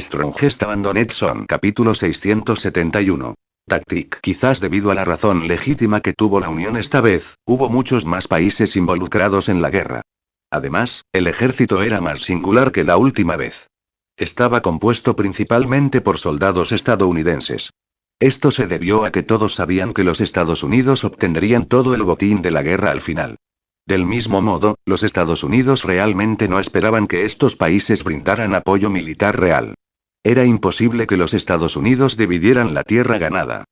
Strongest Abandoned Zone. Capítulo 671. Tactic. Quizás debido a la razón legítima que tuvo la Unión esta vez, hubo muchos más países involucrados en la guerra. Además, el ejército era más singular que la última vez. Estaba compuesto principalmente por soldados estadounidenses. Esto se debió a que todos sabían que los Estados Unidos obtendrían todo el botín de la guerra al final. Del mismo modo, los Estados Unidos realmente no esperaban que estos países brindaran apoyo militar real. Era imposible que los Estados Unidos dividieran la tierra ganada.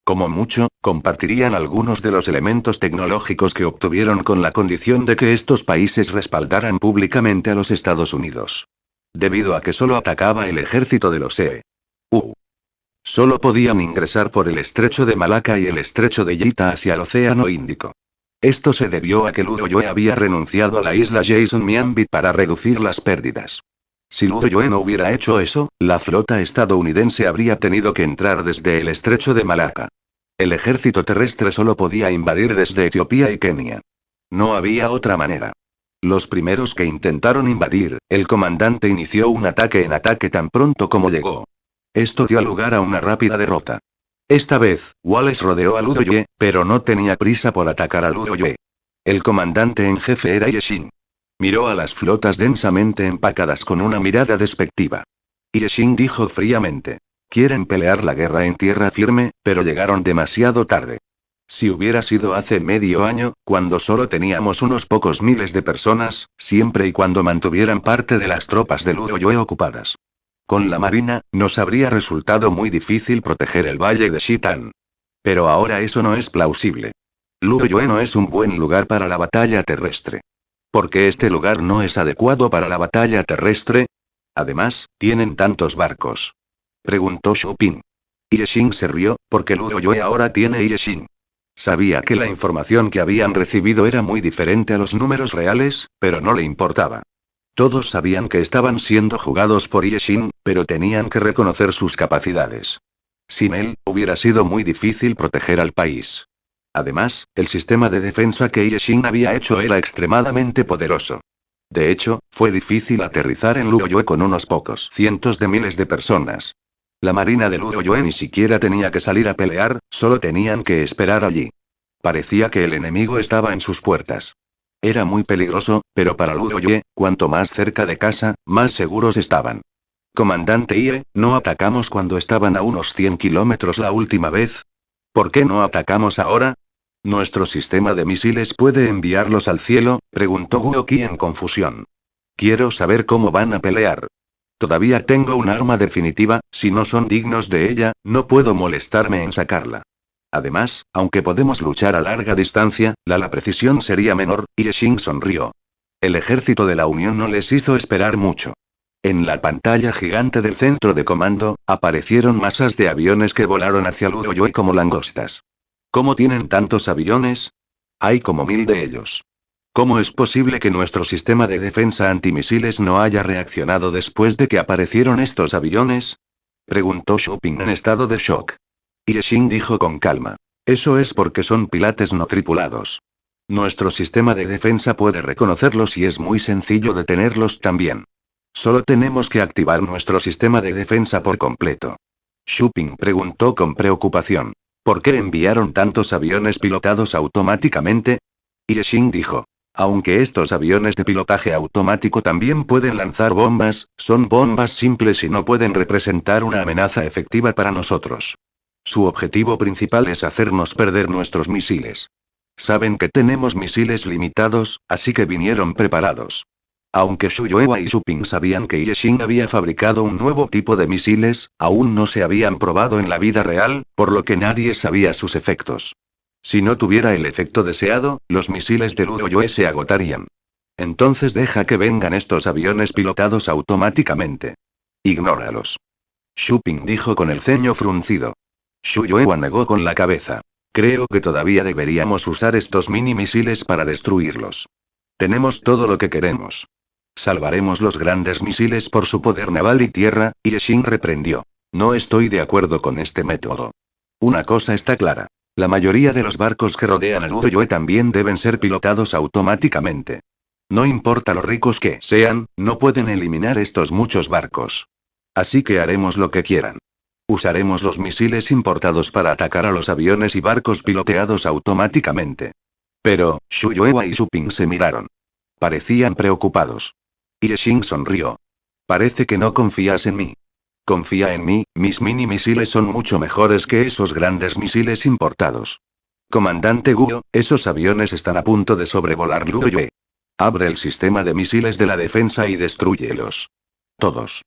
Como mucho, compartirían algunos de los elementos tecnológicos que obtuvieron con la condición de que estos países respaldaran públicamente a los Estados Unidos. Debido a que solo atacaba el ejército de los EU. Solo podían ingresar por el estrecho de Malaca y el estrecho de Yita hacia el Océano Índico. Esto se debió a que Ludoyoe había renunciado a la isla Jason Miambit para reducir las pérdidas. Si Ludoyoe no hubiera hecho eso, la flota estadounidense habría tenido que entrar desde el estrecho de Malaca. El ejército terrestre solo podía invadir desde Etiopía y Kenia. No había otra manera. Los primeros que intentaron invadir, el comandante inició un ataque en ataque tan pronto como llegó. Esto dio lugar a una rápida derrota. Esta vez, Wallace rodeó a Ludoyoe, pero no tenía prisa por atacar a Ludoyoe. El comandante en jefe era Yeshin. Miró a las flotas densamente empacadas con una mirada despectiva. Yeshin dijo fríamente: quieren pelear la guerra en tierra firme, pero llegaron demasiado tarde. Si hubiera sido hace medio año, cuando solo teníamos unos pocos miles de personas, siempre y cuando mantuvieran parte de las tropas de Ludoyoe ocupadas. Con la marina, nos habría resultado muy difícil proteger el valle de Shitan. Pero ahora eso no es plausible. Ludoyoe no es un buen lugar para la batalla terrestre. ¿Por qué este lugar no es adecuado para la batalla terrestre? Además, tienen tantos barcos. Preguntó Shupin. Yeshin se rió, porque Ludoyoe ahora tiene Yeshin. Sabía que la información que habían recibido era muy diferente a los números reales, pero no le importaba. Todos sabían que estaban siendo jugados por Yeshin, pero tenían que reconocer sus capacidades. Sin él, hubiera sido muy difícil proteger al país. Además, el sistema de defensa que Yeshin había hecho era extremadamente poderoso. De hecho, fue difícil aterrizar en Ludoyoe con unos pocos cientos de miles de personas. La marina de Ludoyoe ni siquiera tenía que salir a pelear, solo tenían que esperar allí. Parecía que el enemigo estaba en sus puertas. Era muy peligroso, pero para Ludoyoe, cuanto más cerca de casa, más seguros estaban. Comandante Ie, ¿no atacamos cuando estaban a unos 100 kilómetros la última vez? ¿Por qué no atacamos ahora? ¿Nuestro sistema de misiles puede enviarlos al cielo?, preguntó Guoki en confusión. Quiero saber cómo van a pelear. Todavía tengo un arma definitiva, si no son dignos de ella, no puedo molestarme en sacarla. Además, aunque podemos luchar a larga distancia, la precisión sería menor, y Yeshin sonrió. El ejército de la Unión no les hizo esperar mucho. En la pantalla gigante del centro de comando, aparecieron masas de aviones que volaron hacia Ludoyoe como langostas. ¿Cómo tienen tantos aviones? Hay como 1000 de ellos. ¿Cómo es posible que nuestro sistema de defensa antimisiles no haya reaccionado después de que aparecieron estos aviones? Preguntó Shupin en estado de shock. Yeshin dijo con calma: eso es porque son pilates no tripulados. Nuestro sistema de defensa puede reconocerlos y es muy sencillo detenerlos también. Solo tenemos que activar nuestro sistema de defensa por completo. Shupin preguntó con preocupación: ¿por qué enviaron tantos aviones pilotados automáticamente? Yeshin dijo: aunque estos aviones de pilotaje automático también pueden lanzar bombas, son bombas simples y no pueden representar una amenaza efectiva para nosotros. Su objetivo principal es hacernos perder nuestros misiles. Saben que tenemos misiles limitados, así que vinieron preparados. Aunque Shuyuewa y Shupin sabían que Yeshin había fabricado un nuevo tipo de misiles, aún no se habían probado en la vida real, por lo que nadie sabía sus efectos. Si no tuviera el efecto deseado, los misiles de Ludoyoe se agotarían. Entonces deja que vengan estos aviones pilotados automáticamente. Ignóralos. Shupin dijo con el ceño fruncido. Shuyuewa negó con la cabeza. Creo que todavía deberíamos usar estos mini misiles para destruirlos. Tenemos todo lo que queremos. Salvaremos los grandes misiles por su poder naval y tierra, y Yeshin reprendió. No estoy de acuerdo con este método. Una cosa está clara. La mayoría de los barcos que rodean a Ludoyoe también deben ser pilotados automáticamente. No importa lo ricos que sean, no pueden eliminar estos muchos barcos. Así que haremos lo que quieran. Usaremos los misiles importados para atacar a los aviones y barcos piloteados automáticamente. Pero, Shu Yuewa y Su Ping se miraron. Parecían preocupados. Ye Xing sonrió. Parece que no confías en mí. Confía en mí, mis mini misiles son mucho mejores que esos grandes misiles importados. Comandante Guo, esos aviones están a punto de sobrevolar Luyue. Abre el sistema de misiles de la defensa y destrúyelos. Todos.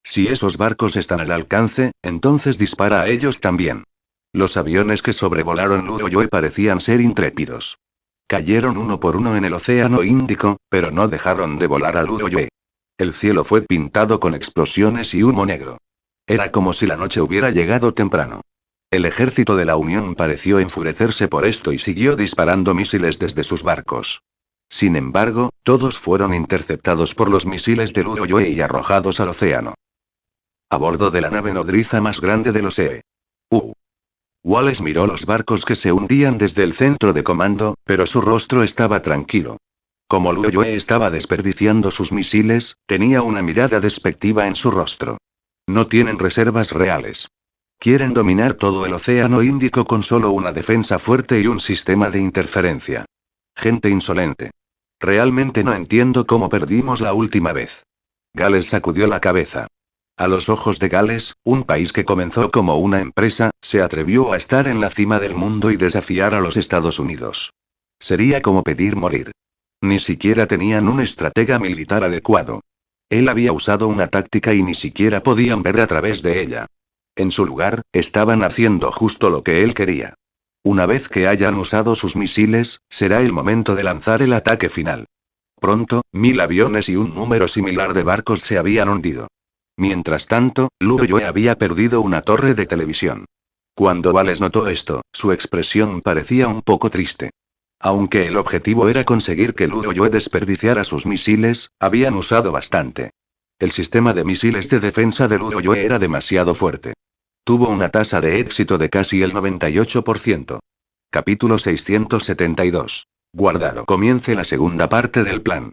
Si esos barcos están al alcance, entonces dispara a ellos también. Los aviones que sobrevolaron Luyue parecían ser intrépidos. Cayeron uno por uno en el Océano Índico, pero no dejaron de volar a Luyue. El cielo fue pintado con explosiones y humo negro. Era como si la noche hubiera llegado temprano. El ejército de la Unión pareció enfurecerse por esto y siguió disparando misiles desde sus barcos. Sin embargo, todos fueron interceptados por los misiles de Luyue y arrojados al océano. A bordo de la nave nodriza más grande de los Wallace miró los barcos que se hundían desde el centro de comando, pero su rostro estaba tranquilo. Como Luyue estaba desperdiciando sus misiles, tenía una mirada despectiva en su rostro. No tienen reservas reales. Quieren dominar todo el Océano Índico con solo una defensa fuerte y un sistema de interferencia. Gente insolente. Realmente no entiendo cómo perdimos la última vez. Gales sacudió la cabeza. A los ojos de Gales, un país que comenzó como una empresa, se atrevió a estar en la cima del mundo y desafiar a los Estados Unidos. Sería como pedir morir. Ni siquiera tenían un estratega militar adecuado. Él había usado una táctica y ni siquiera podían ver a través de ella. En su lugar, estaban haciendo justo lo que él quería. Una vez que hayan usado sus misiles, será el momento de lanzar el ataque final. Pronto, 1000 aviones y un número similar de barcos se habían hundido. Mientras tanto, Luyue había perdido una torre de televisión. Cuando Wallace notó esto, su expresión parecía un poco triste. Aunque el objetivo era conseguir que Luyue desperdiciara sus misiles, habían usado bastante. El sistema de misiles de defensa de Luyue era demasiado fuerte. Tuvo una tasa de éxito de casi el 98%. Capítulo 672. Guardado. Comience la segunda parte del plan.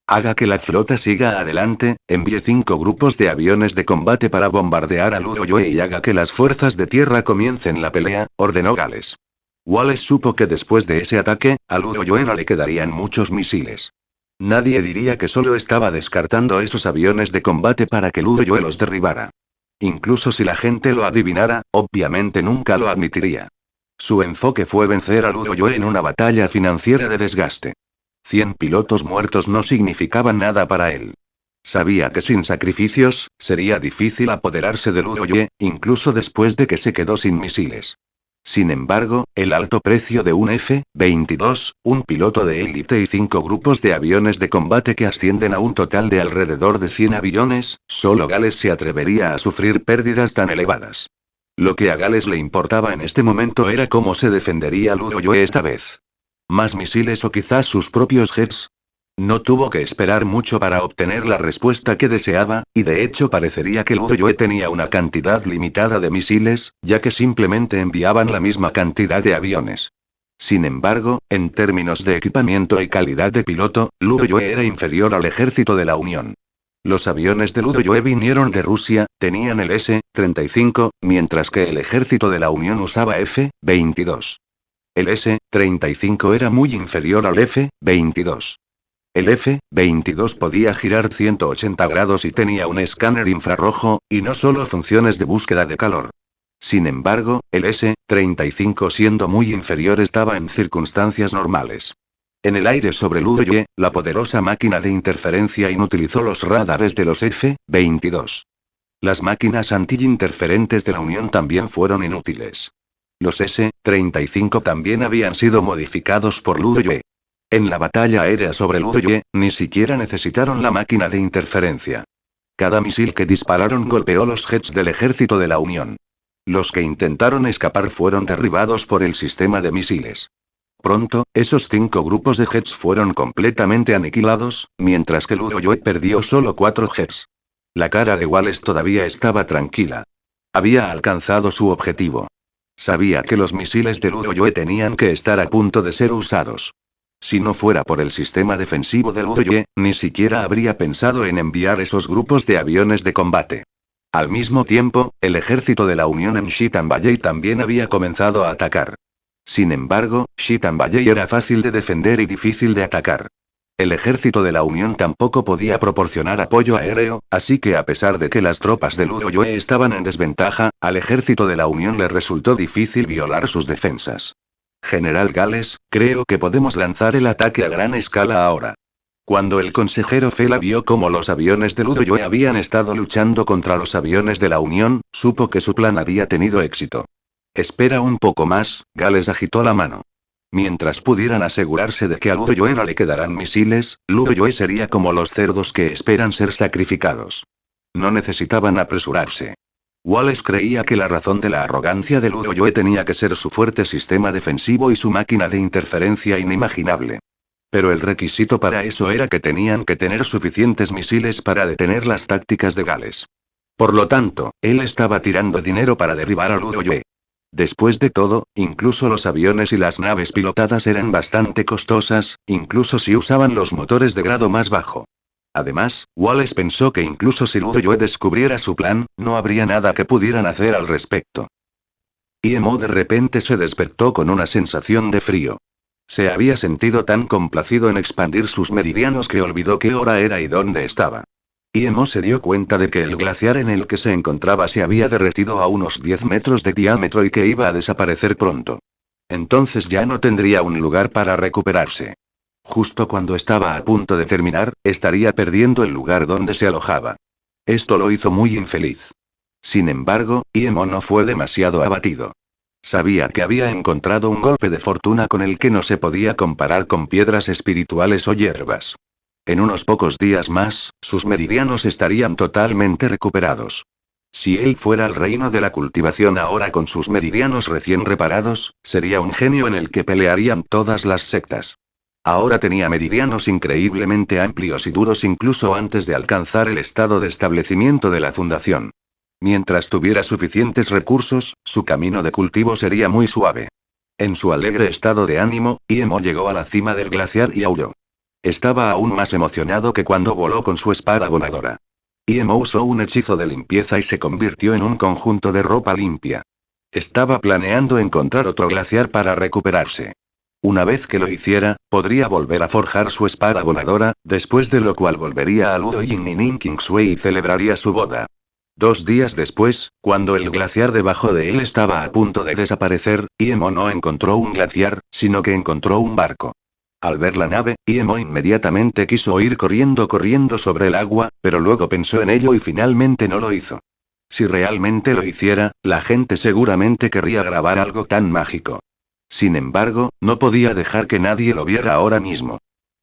Haga que la flota siga adelante, envíe 5 grupos de aviones de combate para bombardear a Luyue y haga que las fuerzas de tierra comiencen la pelea, ordenó Gales. Wallace supo que después de ese ataque, a Luyue no le quedarían muchos misiles. Nadie diría que solo estaba descartando esos aviones de combate para que Luyue los derribara. Incluso si la gente lo adivinara, obviamente nunca lo admitiría. Su enfoque fue vencer a Luyue en una batalla financiera de desgaste. 100 pilotos muertos no significaban nada para él. Sabía que sin sacrificios, sería difícil apoderarse de Luyue, incluso después de que se quedó sin misiles. Sin embargo, el alto precio de un F-22, un piloto de élite y 5 grupos de aviones de combate que ascienden a un total de alrededor de 100 aviones, solo Gales se atrevería a sufrir pérdidas tan elevadas. Lo que a Gales le importaba en este momento era cómo se defendería Luyue esta vez. ¿Más misiles o quizás sus propios jets? No tuvo que esperar mucho para obtener la respuesta que deseaba, y de hecho parecería que Luyue tenía una cantidad limitada de misiles, ya que simplemente enviaban la misma cantidad de aviones. Sin embargo, en términos de equipamiento y calidad de piloto, Luyue era inferior al ejército de la Unión. Los aviones de Luyue vinieron de Rusia, tenían el S-35, mientras que el ejército de la Unión usaba F-22. El S-35 era muy inferior al F-22. El F-22 podía girar 180 grados y tenía un escáner infrarrojo, y no solo funciones de búsqueda de calor. Sin embargo, el S-35 siendo muy inferior estaba en circunstancias normales. En el aire sobre Luyue, la poderosa máquina de interferencia inutilizó los radares de los F-22. Las máquinas anti-interferentes de la Unión también fueron inútiles. Los S-35 también habían sido modificados por Luyue. En la batalla aérea sobre Luyue, ni siquiera necesitaron la máquina de interferencia. Cada misil que dispararon golpeó los jets del ejército de la Unión. Los que intentaron escapar fueron derribados por el sistema de misiles. Pronto, esos 5 grupos de jets fueron completamente aniquilados, mientras que Luyue perdió solo 4 jets. La cara de Wallace todavía estaba tranquila. Había alcanzado su objetivo. Sabía que los misiles de Luyue tenían que estar a punto de ser usados. Si no fuera por el sistema defensivo de Luyue, ni siquiera habría pensado en enviar esos grupos de aviones de combate. Al mismo tiempo, el ejército de la Unión en Shitan Valley también había comenzado a atacar. Sin embargo, Shitan Valley era fácil de defender y difícil de atacar. El ejército de la Unión tampoco podía proporcionar apoyo aéreo, así que a pesar de que las tropas de Ludoyoe estaban en desventaja, al ejército de la Unión le resultó difícil violar sus defensas. General Gales, creo que podemos lanzar el ataque a gran escala ahora. Cuando el consejero Fela vio cómo los aviones de Ludoyoe habían estado luchando contra los aviones de la Unión, supo que su plan había tenido éxito. Espera un poco más, Gales agitó la mano. Mientras pudieran asegurarse de que a Ludoyoe no le quedarán misiles, Ludoyoe sería como los cerdos que esperan ser sacrificados. No necesitaban apresurarse. Wallace creía que la razón de la arrogancia de Ludoyoe tenía que ser su fuerte sistema defensivo y su máquina de interferencia inimaginable. Pero el requisito para eso era que tenían que tener suficientes misiles para detener las tácticas de Gales. Por lo tanto, él estaba tirando dinero para derribar a Ludoyoe. Después de todo, incluso los aviones y las naves pilotadas eran bastante costosas, incluso si usaban los motores de grado más bajo. Además, Wallace pensó que incluso si Ludoyoe descubriera su plan, no habría nada que pudieran hacer al respecto. IMO de repente se despertó con una sensación de frío. Se había sentido tan complacido en expandir sus meridianos que olvidó qué hora era y dónde estaba. IMO se dio cuenta de que el glaciar en el que se encontraba se había derretido a unos 10 metros de diámetro y que iba a desaparecer pronto. Entonces ya no tendría un lugar para recuperarse. Justo cuando estaba a punto de terminar, estaría perdiendo el lugar donde se alojaba. Esto lo hizo muy infeliz. Sin embargo, IMO no fue demasiado abatido. Sabía que había encontrado un golpe de fortuna con el que no se podía comparar con piedras espirituales o hierbas. En unos pocos días más, sus meridianos estarían totalmente recuperados. Si él fuera al reino de la cultivación ahora con sus meridianos recién reparados, sería un genio en el que pelearían todas las sectas. Ahora tenía meridianos increíblemente amplios y duros incluso antes de alcanzar el estado de establecimiento de la fundación. Mientras tuviera suficientes recursos, su camino de cultivo sería muy suave. En su alegre estado de ánimo, IMO llegó a la cima del glaciar y aulló. Estaba aún más emocionado que cuando voló con su espada voladora. IMO usó un hechizo de limpieza y se convirtió en un conjunto de ropa limpia. Estaba planeando encontrar otro glaciar para recuperarse. Una vez que lo hiciera, podría volver a forjar su espada voladora, después de lo cual volvería a Ludoyin y Ninkingsui y celebraría su boda. 2 días después, cuando el glaciar debajo de él estaba a punto de desaparecer, IMO no encontró un glaciar, sino que encontró un barco. Al ver la nave, IMO inmediatamente quiso ir corriendo sobre el agua, pero luego pensó en ello y finalmente no lo hizo. Si realmente lo hiciera, la gente seguramente querría grabar algo tan mágico. Sin embargo, no podía dejar que nadie lo viera ahora mismo.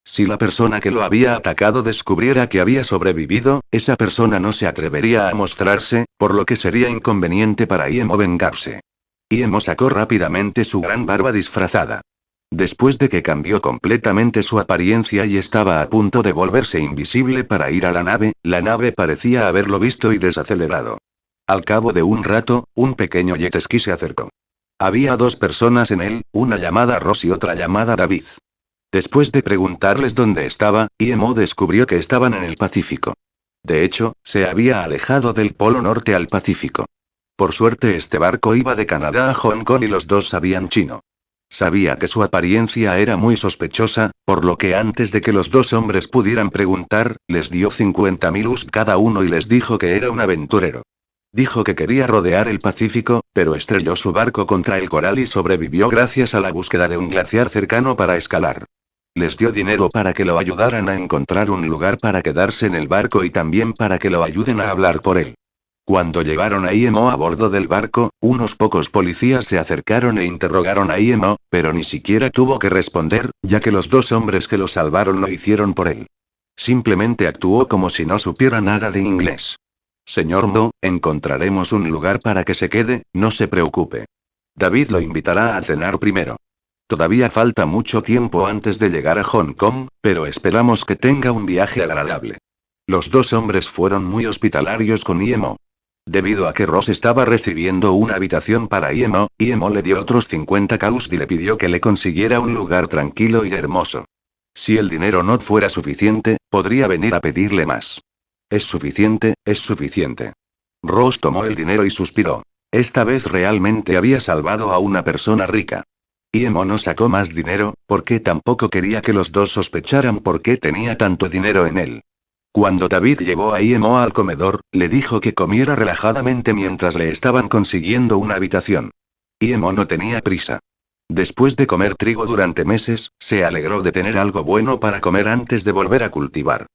Si la persona que lo había atacado descubriera que había sobrevivido, esa persona no se atrevería a mostrarse, por lo que sería inconveniente para IMO vengarse. IMO sacó rápidamente su gran barba disfrazada. Después de que cambió completamente su apariencia y estaba a punto de volverse invisible para ir a la nave parecía haberlo visto y desacelerado. Al cabo de un rato, un pequeño jet ski se acercó. Había 2 personas en él, una llamada Ross y otra llamada David. Después de preguntarles dónde estaba, IMO descubrió que estaban en el Pacífico. De hecho, se había alejado del Polo Norte al Pacífico. Por suerte este barco iba de Canadá a Hong Kong y los dos sabían chino. Sabía que su apariencia era muy sospechosa, por lo que antes de que los 2 hombres pudieran preguntar, les dio 50.000 US cada uno y les dijo que era un aventurero. Dijo que quería rodear el Pacífico, pero estrelló su barco contra el coral y sobrevivió gracias a la búsqueda de un glaciar cercano para escalar. Les dio dinero para que lo ayudaran a encontrar un lugar para quedarse en el barco y también para que lo ayuden a hablar por él. Cuando llevaron a IMO a bordo del barco, unos pocos policías se acercaron e interrogaron a IMO, pero ni siquiera tuvo que responder, ya que los 2 hombres que lo salvaron lo hicieron por él. Simplemente actuó como si no supiera nada de inglés. Señor Mo, encontraremos un lugar para que se quede, no se preocupe. David lo invitará a cenar primero. Todavía falta mucho tiempo antes de llegar a Hong Kong, pero esperamos que tenga un viaje agradable. Los 2 hombres fueron muy hospitalarios con IMO. Debido a que Ross estaba recibiendo una habitación para IMO le dio otros 50 KUSD y le pidió que le consiguiera un lugar tranquilo y hermoso. Si el dinero no fuera suficiente, podría venir a pedirle más. Es suficiente, es suficiente. Ross tomó el dinero y suspiró. Esta vez realmente había salvado a una persona rica. Emo no sacó más dinero, porque tampoco quería que los dos sospecharan por qué tenía tanto dinero en él. Cuando David llevó a Emo al comedor, le dijo que comiera relajadamente mientras le estaban consiguiendo una habitación. Emo no tenía prisa. Después de comer trigo durante meses, se alegró de tener algo bueno para comer antes de volver a cultivar.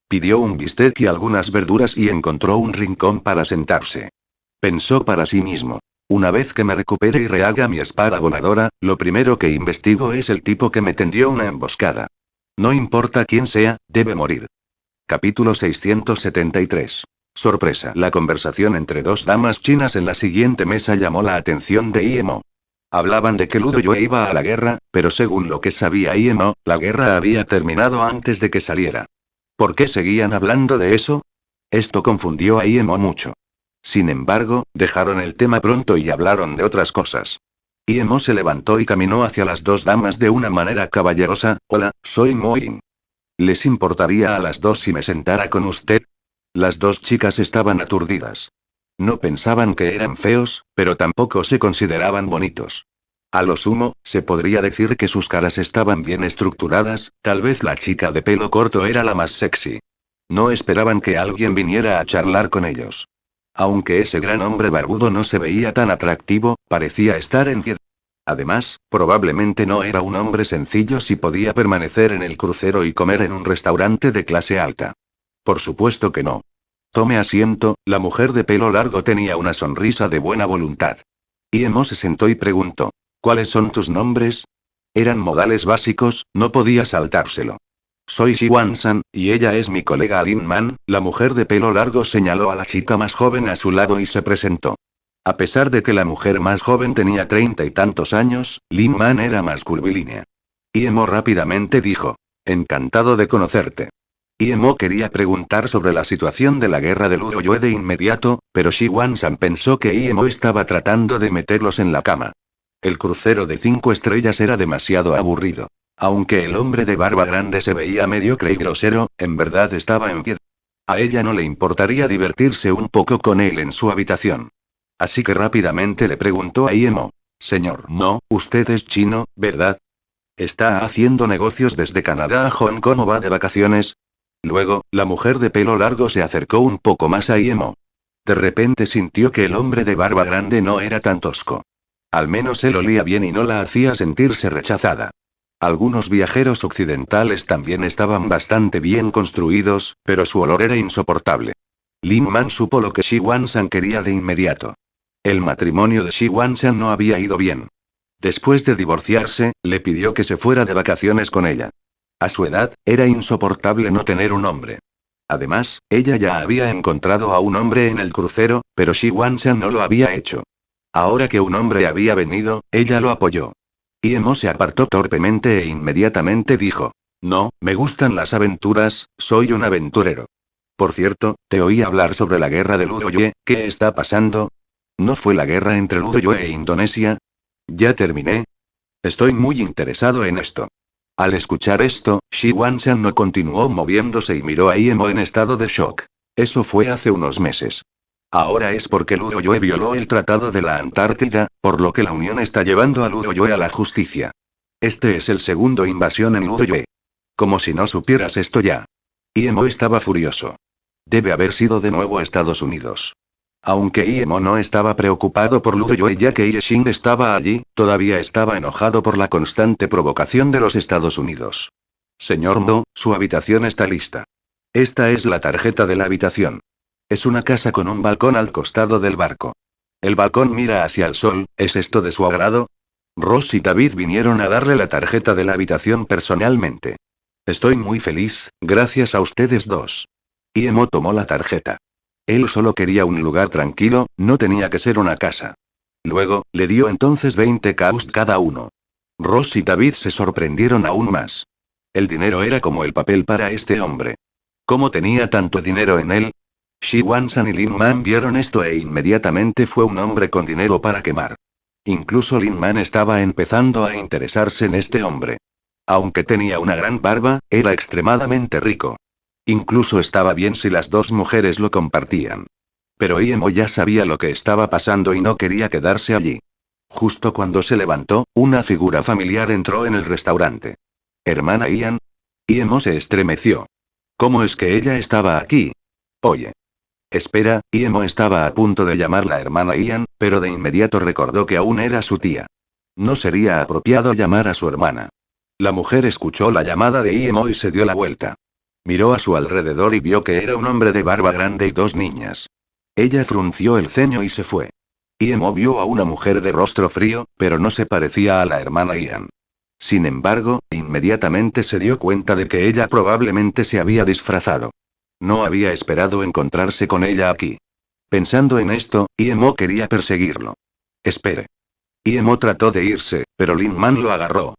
Pidió un bistec y algunas verduras y encontró un rincón para sentarse. Pensó para sí mismo. Una vez que me recupere y rehaga mi espada voladora, lo primero que investigo es el tipo que me tendió una emboscada. No importa quién sea, debe morir. Capítulo 673. Sorpresa. La conversación entre dos damas chinas en la siguiente mesa llamó la atención de Emo. Hablaban de que Ludo Yue iba a la guerra, pero según lo que sabía Emo, la guerra había terminado antes de que saliera. ¿Por qué seguían hablando de eso? Esto confundió a Emo mucho. Sin embargo, dejaron el tema pronto y hablaron de otras cosas. Emo se levantó y caminó hacia las dos damas de una manera caballerosa. Hola, soy Moin. ¿Les importaría a las dos si me sentara con usted? Las dos chicas estaban aturdidas. No pensaban que eran feos, pero tampoco se consideraban bonitos. A lo sumo, se podría decir que sus caras estaban bien estructuradas, tal vez la chica de pelo corto era la más sexy. No esperaban que alguien viniera a charlar con ellos. Aunque ese gran hombre barbudo no se veía tan atractivo, parecía estar en fiesta. Además, probablemente no era un hombre sencillo si podía permanecer en el crucero y comer en un restaurante de clase alta. Por supuesto que no. Tome asiento, la mujer de pelo largo tenía una sonrisa de buena voluntad. Emo se sentó y preguntó. ¿Cuáles son tus nombres? Eran modales básicos, no podía saltárselo. Soy Wan-san, y ella es mi colega Lin Man. La mujer de pelo largo señaló a la chica más joven a su lado y se presentó. A pesar de que la mujer más joven tenía 30 y tantos años, Lin Man era más curvilínea. Emo rápidamente dijo. Encantado de conocerte. Emo quería preguntar sobre la situación de la guerra de Ludo Yue de inmediato, pero Wan-san pensó que Emo estaba tratando de meterlos en la cama. El crucero de 5 estrellas era demasiado aburrido. Aunque el hombre de barba grande se veía mediocre y grosero, en verdad estaba en fiesta. A ella no le importaría divertirse un poco con él en su habitación. Así que rápidamente le preguntó a Emo. Señor, no, usted es chino, ¿verdad? ¿Está haciendo negocios desde Canadá a Hong Kong o va de vacaciones? Luego, la mujer de pelo largo se acercó un poco más a Emo. De repente sintió que el hombre de barba grande no era tan tosco. Al menos él olía bien y no la hacía sentirse rechazada. Algunos viajeros occidentales también estaban bastante bien construidos, pero su olor era insoportable. Lin Man supo lo que Wan-san quería de inmediato. El matrimonio de Wan-san no había ido bien. Después de divorciarse, le pidió que se fuera de vacaciones con ella. A su edad, era insoportable no tener un hombre. Además, ella ya había encontrado a un hombre en el crucero, pero Wan-san no lo había hecho. Ahora que un hombre había venido, ella lo apoyó. Emo se apartó torpemente e inmediatamente dijo. No, me gustan las aventuras, soy un aventurero. Por cierto, te oí hablar sobre la guerra de Ludo Yue, ¿qué está pasando? ¿No fue la guerra entre Ludo Yue e Indonesia? Ya terminé. Estoy muy interesado en esto. Al escuchar esto, Wan-san no continuó moviéndose y miró a Emo en estado de shock. Eso fue hace unos meses. Ahora es porque Ludo Yue violó el Tratado de la Antártida, por lo que la Unión está llevando a Ludo Yue a la justicia. Este es el segundo invasión en Ludo Yue. Como si no supieras esto ya. Emo estaba furioso. Debe haber sido de nuevo Estados Unidos. Aunque Emo no estaba preocupado por Ludo Yue ya que Yeshin estaba allí, todavía estaba enojado por la constante provocación de los Estados Unidos. Señor Mo, su habitación está lista. Esta es la tarjeta de la habitación. Es una casa con un balcón al costado del barco. El balcón mira hacia el sol, ¿es esto de su agrado? Ross y David vinieron a darle la tarjeta de la habitación personalmente. Estoy muy feliz, gracias a ustedes dos. Emo tomó la tarjeta. Él solo quería un lugar tranquilo, no tenía que ser una casa. Luego, le dio entonces 20 KUSD cada uno. Ross y David se sorprendieron aún más. El dinero era como el papel para este hombre. ¿Cómo tenía tanto dinero en él? Wan-san y Lin Man vieron esto e inmediatamente fue un hombre con dinero para quemar. Incluso Lin Man estaba empezando a interesarse en este hombre. Aunque tenía una gran barba, era extremadamente rico. Incluso estaba bien si las dos mujeres lo compartían. Pero Iemo ya sabía lo que estaba pasando y no quería quedarse allí. Justo cuando se levantó, una figura familiar entró en el restaurante. ¿Hermana Ian? Iemo se estremeció. ¿Cómo es que ella estaba aquí? Oye. Espera, Iemo estaba a punto de llamarla hermana Ian, pero de inmediato recordó que aún era su tía. No sería apropiado llamar a su hermana. La mujer escuchó la llamada de Iemo y se dio la vuelta. Miró a su alrededor y vio que era un hombre de barba grande y dos niñas. Ella frunció el ceño y se fue. Iemo vio a una mujer de rostro frío, pero no se parecía a la hermana Ian. Sin embargo, inmediatamente se dio cuenta de que ella probablemente se había disfrazado. No había esperado encontrarse con ella aquí. Pensando en esto, Iemo quería perseguirlo. Espere. Iemo trató de irse, pero Lin Man lo agarró.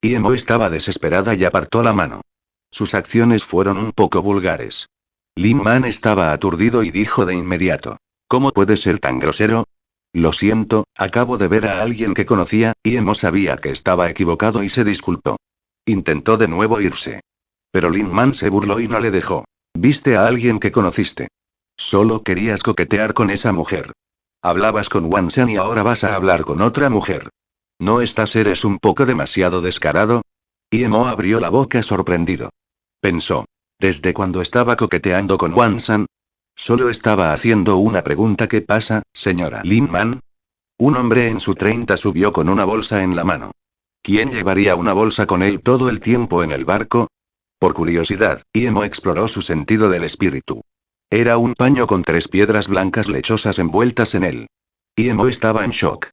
Iemo estaba desesperada y apartó la mano. Sus acciones fueron un poco vulgares. Lin Man estaba aturdido y dijo de inmediato: ¿Cómo puede ser tan grosero? Lo siento, acabo de ver a alguien que conocía. Iemo sabía que estaba equivocado y se disculpó. Intentó de nuevo irse. Pero Lin Man se burló y no le dejó. ¿Viste a alguien que conociste? Solo querías coquetear con esa mujer. Hablabas con Wan Shan y ahora vas a hablar con otra mujer. ¿No eres un poco demasiado descarado? Iemo abrió la boca sorprendido. Pensó. ¿Desde cuando estaba coqueteando con Wan Shan? Solo estaba haciendo una pregunta. ¿Qué pasa, señora Lin Man? Un hombre en su 30 subió con una bolsa en la mano. ¿Quién llevaría una bolsa con él todo el tiempo en el barco? Por curiosidad, Iemo exploró su sentido del espíritu. Era un paño con 3 piedras blancas lechosas envueltas en él. Iemo estaba en shock.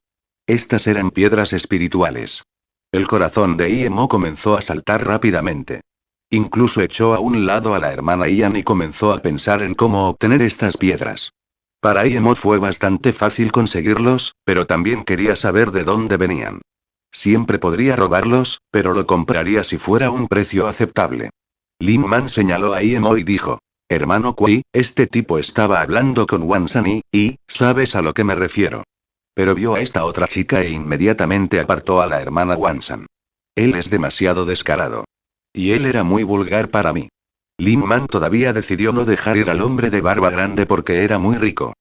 Estas eran piedras espirituales. El corazón de Iemo comenzó a saltar rápidamente. Incluso echó a un lado a la hermana Ian y comenzó a pensar en cómo obtener estas piedras. Para Iemo fue bastante fácil conseguirlos, pero también quería saber de dónde venían. Siempre podría robarlos, pero lo compraría si fuera un precio aceptable. Lin Man señaló a Iemo y dijo: Hermano Kui, este tipo estaba hablando con Wan Shan y, ¿sabes a lo que me refiero? Pero vio a esta otra chica e inmediatamente apartó a la hermana Wan Shan. Él es demasiado descarado. Y él era muy vulgar para mí. Lin Man todavía decidió no dejar ir al hombre de barba grande porque era muy rico.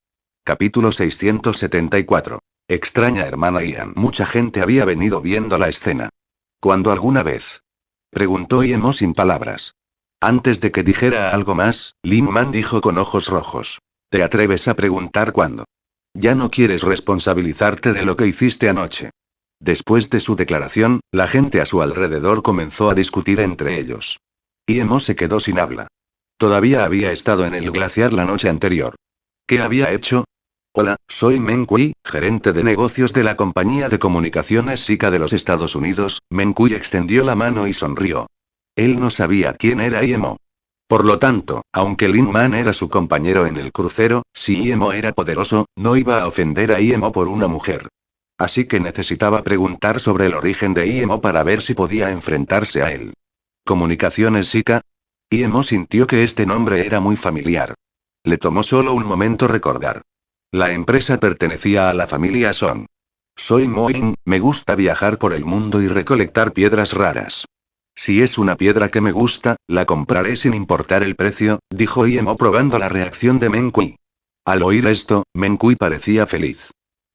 Capítulo 674. Extraña hermana Ian. Mucha gente había venido viendo la escena. ¿Cuándo alguna vez? Preguntó Iemo sin palabras. Antes de que dijera algo más, Lin Man dijo con ojos rojos: ¿Te atreves a preguntar cuándo? Ya no quieres responsabilizarte de lo que hiciste anoche. Después de su declaración, la gente a su alrededor comenzó a discutir entre ellos. Iemo se quedó sin habla. Todavía había estado en el glaciar la noche anterior. ¿Qué había hecho? Hola, soy Meng Kui, gerente de negocios de la compañía de comunicaciones SICA de los Estados Unidos. Meng Kui extendió la mano y sonrió. Él no sabía quién era Iemo. Por lo tanto, aunque Lin Man era su compañero en el crucero, si Iemo era poderoso, no iba a ofender a Iemo por una mujer. Así que necesitaba preguntar sobre el origen de Iemo para ver si podía enfrentarse a él. ¿Comunicaciones SICA? Iemo sintió que este nombre era muy familiar. Le tomó solo un momento recordar. La empresa pertenecía a la familia Song. Soy Moin, me gusta viajar por el mundo y recolectar piedras raras. Si es una piedra que me gusta, la compraré sin importar el precio, dijo Iemo probando la reacción de Meng Kui. Al oír esto, Meng Kui parecía feliz.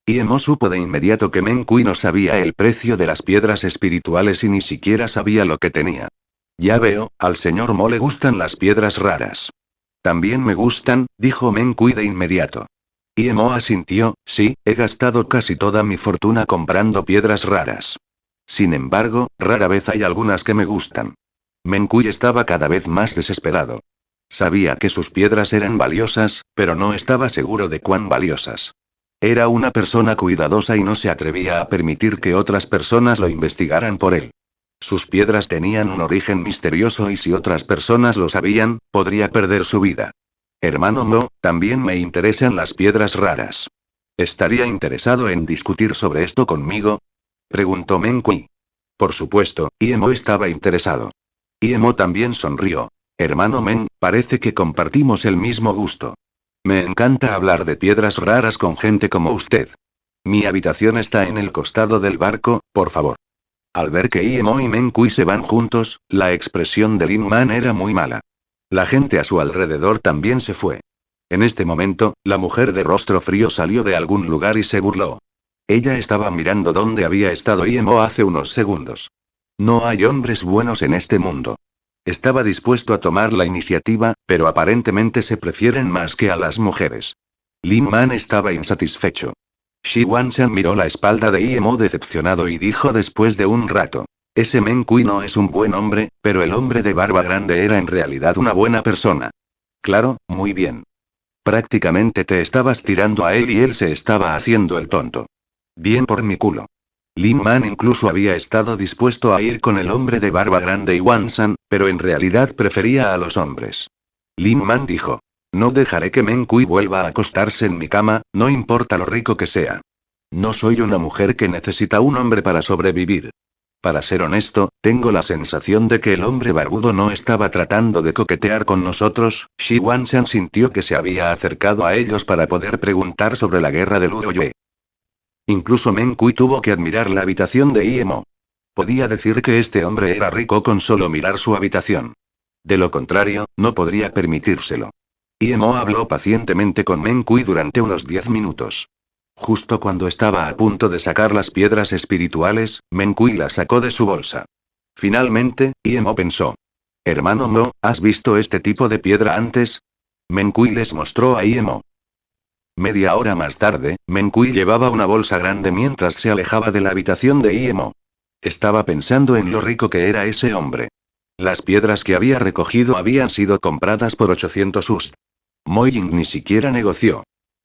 Iemo supo de inmediato que Meng Kui no sabía el precio de las piedras espirituales y ni siquiera sabía lo que tenía. Ya veo, al señor Mo le gustan las piedras raras. También me gustan, dijo Meng Kui de inmediato. Iemo asintió: sí, he gastado casi toda mi fortuna comprando piedras raras. Sin embargo, rara vez hay algunas que me gustan. Meng Kui estaba cada vez más desesperado. Sabía que sus piedras eran valiosas, pero no estaba seguro de cuán valiosas. Era una persona cuidadosa y no se atrevía a permitir que otras personas lo investigaran por él. Sus piedras tenían un origen misterioso y si otras personas lo sabían, podría perder su vida. Hermano Mo, también me interesan las piedras raras. ¿Estaría interesado en discutir sobre esto conmigo? Preguntó Meng Kui. Por supuesto, Iemo estaba interesado. Iemo también sonrió. Hermano Meng, parece que compartimos el mismo gusto. Me encanta hablar de piedras raras con gente como usted. Mi habitación está en el costado del barco, por favor. Al ver que Iemo y Meng Kui se van juntos, la expresión de Lin Man era muy mala. La gente a su alrededor también se fue. En este momento, la mujer de rostro frío salió de algún lugar y se burló. Ella estaba mirando dónde había estado Imo hace unos segundos. No hay hombres buenos en este mundo. Estaba dispuesto a tomar la iniciativa, pero aparentemente se prefieren más que a las mujeres. Lin Man estaba insatisfecho. Shi Wanshan miró la espalda de Imo decepcionado y dijo después de un rato. Ese Men Kui no es un buen hombre, pero el hombre de barba grande era en realidad una buena persona. Claro, muy bien. Prácticamente te estabas tirando a él y él se estaba haciendo el tonto. Bien por mi culo. Lin Man incluso había estado dispuesto a ir con el hombre de barba grande y Wansan, pero en realidad prefería a los hombres. Lin Man dijo. No dejaré que Men Kui vuelva a acostarse en mi cama, no importa lo rico que sea. No soy una mujer que necesita un hombre para sobrevivir. Para ser honesto, tengo la sensación de que el hombre barbudo no estaba tratando de coquetear con nosotros. Shi Wanshan sintió que se había acercado a ellos para poder preguntar sobre la guerra de Luoyue. Incluso Men Kui tuvo que admirar la habitación de Imo. Podía decir que este hombre era rico con solo mirar su habitación. De lo contrario, no podría permitírselo. Imo habló pacientemente con Men Kui durante unos 10 minutos. Justo cuando estaba a punto de sacar las piedras espirituales, Men Kui las sacó de su bolsa. Finalmente, Imo pensó. Hermano Mo, ¿has visto este tipo de piedra antes? Men Kui les mostró a Imo. Media hora más tarde, Men Kui llevaba una bolsa grande mientras se alejaba de la habitación de Imo. Estaba pensando en lo rico que era ese hombre. Las piedras que había recogido habían sido compradas por 800 ust. Mo Ying ni siquiera negoció.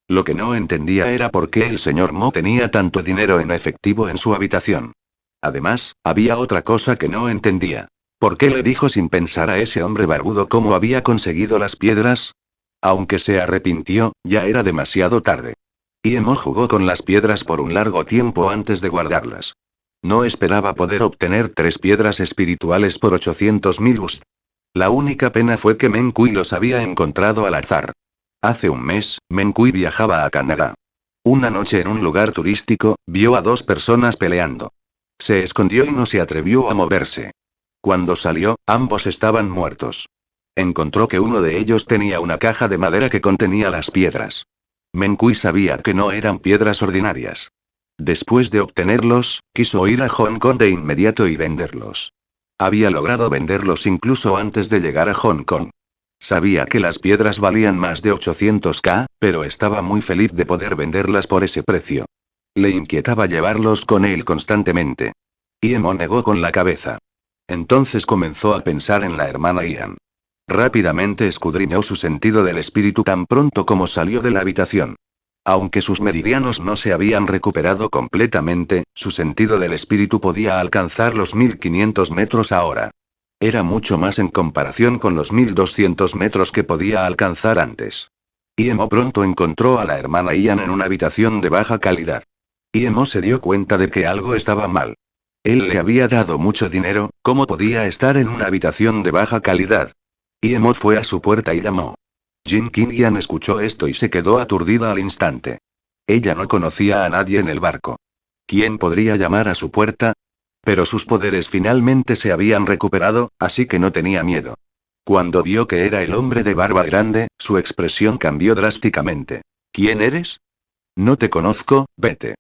Lo que no entendía era por qué el señor Mo tenía tanto dinero en efectivo en su habitación. Además, había otra cosa que no entendía. ¿Por qué le dijo sin pensar a ese hombre barbudo cómo había conseguido las piedras? Aunque se arrepintió, ya era demasiado tarde. Imo jugó con las piedras por un largo tiempo antes de guardarlas. No esperaba poder obtener 3 piedras espirituales por 800.000 ust. La única pena fue que Men Kui los había encontrado al azar. Hace un mes, Men Kui viajaba a Canadá. Una noche en un lugar turístico, vio a 2 personas peleando. Se escondió y no se atrevió a moverse. Cuando salió, ambos estaban muertos. Encontró que uno de ellos tenía una caja de madera que contenía las piedras. Men Kui sabía que no eran piedras ordinarias. Después de obtenerlos, quiso ir a Hong Kong de inmediato y venderlos. Había logrado venderlos incluso antes de llegar a Hong Kong. Sabía que las piedras valían más de 800k, pero estaba muy feliz de poder venderlas por ese precio. Le inquietaba llevarlos con él constantemente. Imo negó con la cabeza. Entonces comenzó a pensar en la hermana Ian. Rápidamente escudriñó su sentido del espíritu tan pronto como salió de la habitación. Aunque sus meridianos no se habían recuperado completamente, su sentido del espíritu podía alcanzar los 1500 metros ahora. Era mucho más en comparación con los 1200 metros que podía alcanzar antes. Imo pronto encontró a la hermana Ian en una habitación de baja calidad. Imo se dio cuenta de que algo estaba mal. Él le había dado mucho dinero, ¿cómo podía estar en una habitación de baja calidad? Imo fue a su puerta y llamó. Jin Qingyan escuchó esto y se quedó aturdida al instante. Ella no conocía a nadie en el barco. ¿Quién podría llamar a su puerta? Pero sus poderes finalmente se habían recuperado, así que no tenía miedo. Cuando vio que era el hombre de barba grande, su expresión cambió drásticamente. ¿Quién eres? No te conozco, vete.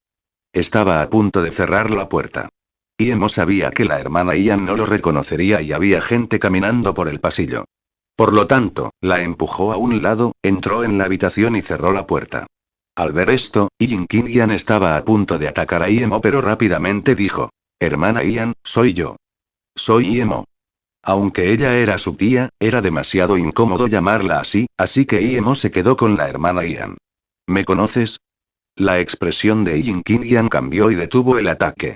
Estaba a punto de cerrar la puerta. Imo sabía que la hermana Ian no lo reconocería y había gente caminando por el pasillo. Por lo tanto, la empujó a un lado, entró en la habitación y cerró la puerta. Al ver esto, Jin Qingyan estaba a punto de atacar a Imo pero rápidamente dijo. Hermana Ian, soy yo. Soy Imo. Aunque ella era su tía, era demasiado incómodo llamarla así que Imo se quedó con la hermana Ian. ¿Me conoces? La expresión de Jin Qingyan cambió y detuvo el ataque.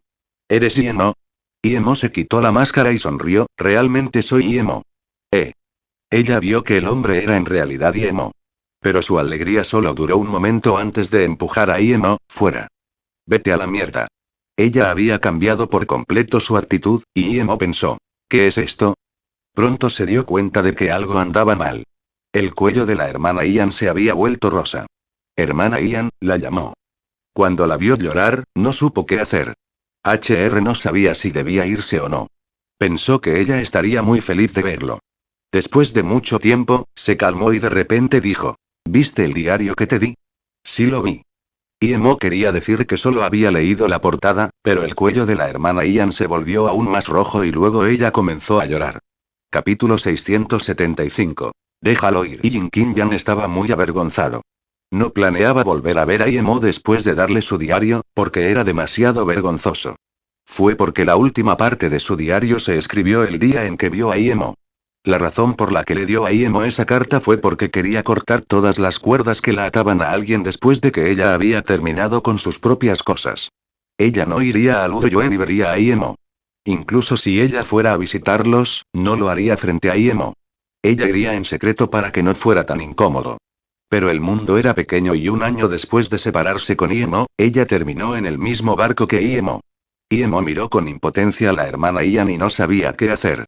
¿Eres Imo? Imo se quitó la máscara y sonrió, realmente soy Imo. Ella vio que el hombre era en realidad Imo. Pero su alegría solo duró un momento antes de empujar a Imo fuera. Vete a la mierda. Ella había cambiado por completo su actitud, y Imo pensó. ¿Qué es esto? Pronto se dio cuenta de que algo andaba mal. El cuello de la hermana Ian se había vuelto rosa. Hermana Ian, la llamó. Cuando la vio llorar, no supo qué hacer. HR no sabía si debía irse o no. Pensó que ella estaría muy feliz de verlo. Después de mucho tiempo, se calmó y de repente dijo. ¿Viste el diario que te di? Sí lo vi. Emo quería decir que solo había leído la portada, pero el cuello de la hermana Ian se volvió aún más rojo y luego ella comenzó a llorar. Capítulo 675. Déjalo ir. Ian Kim Yan estaba muy avergonzado. No planeaba volver a ver a Emo después de darle su diario, porque era demasiado vergonzoso. Fue porque la última parte de su diario se escribió el día en que vio a Emo. La razón por la que le dio a Emo esa carta fue porque quería cortar todas las cuerdas que la ataban a alguien después de que ella había terminado con sus propias cosas. Ella no iría a Ludoyue ni vería a Emo. Incluso si ella fuera a visitarlos, no lo haría frente a Emo. Ella iría en secreto para que no fuera tan incómodo. Pero el mundo era pequeño y un año después de separarse con Iemo, ella terminó en el mismo barco que Iemo. Iemo miró con impotencia a la hermana Ian y no sabía qué hacer.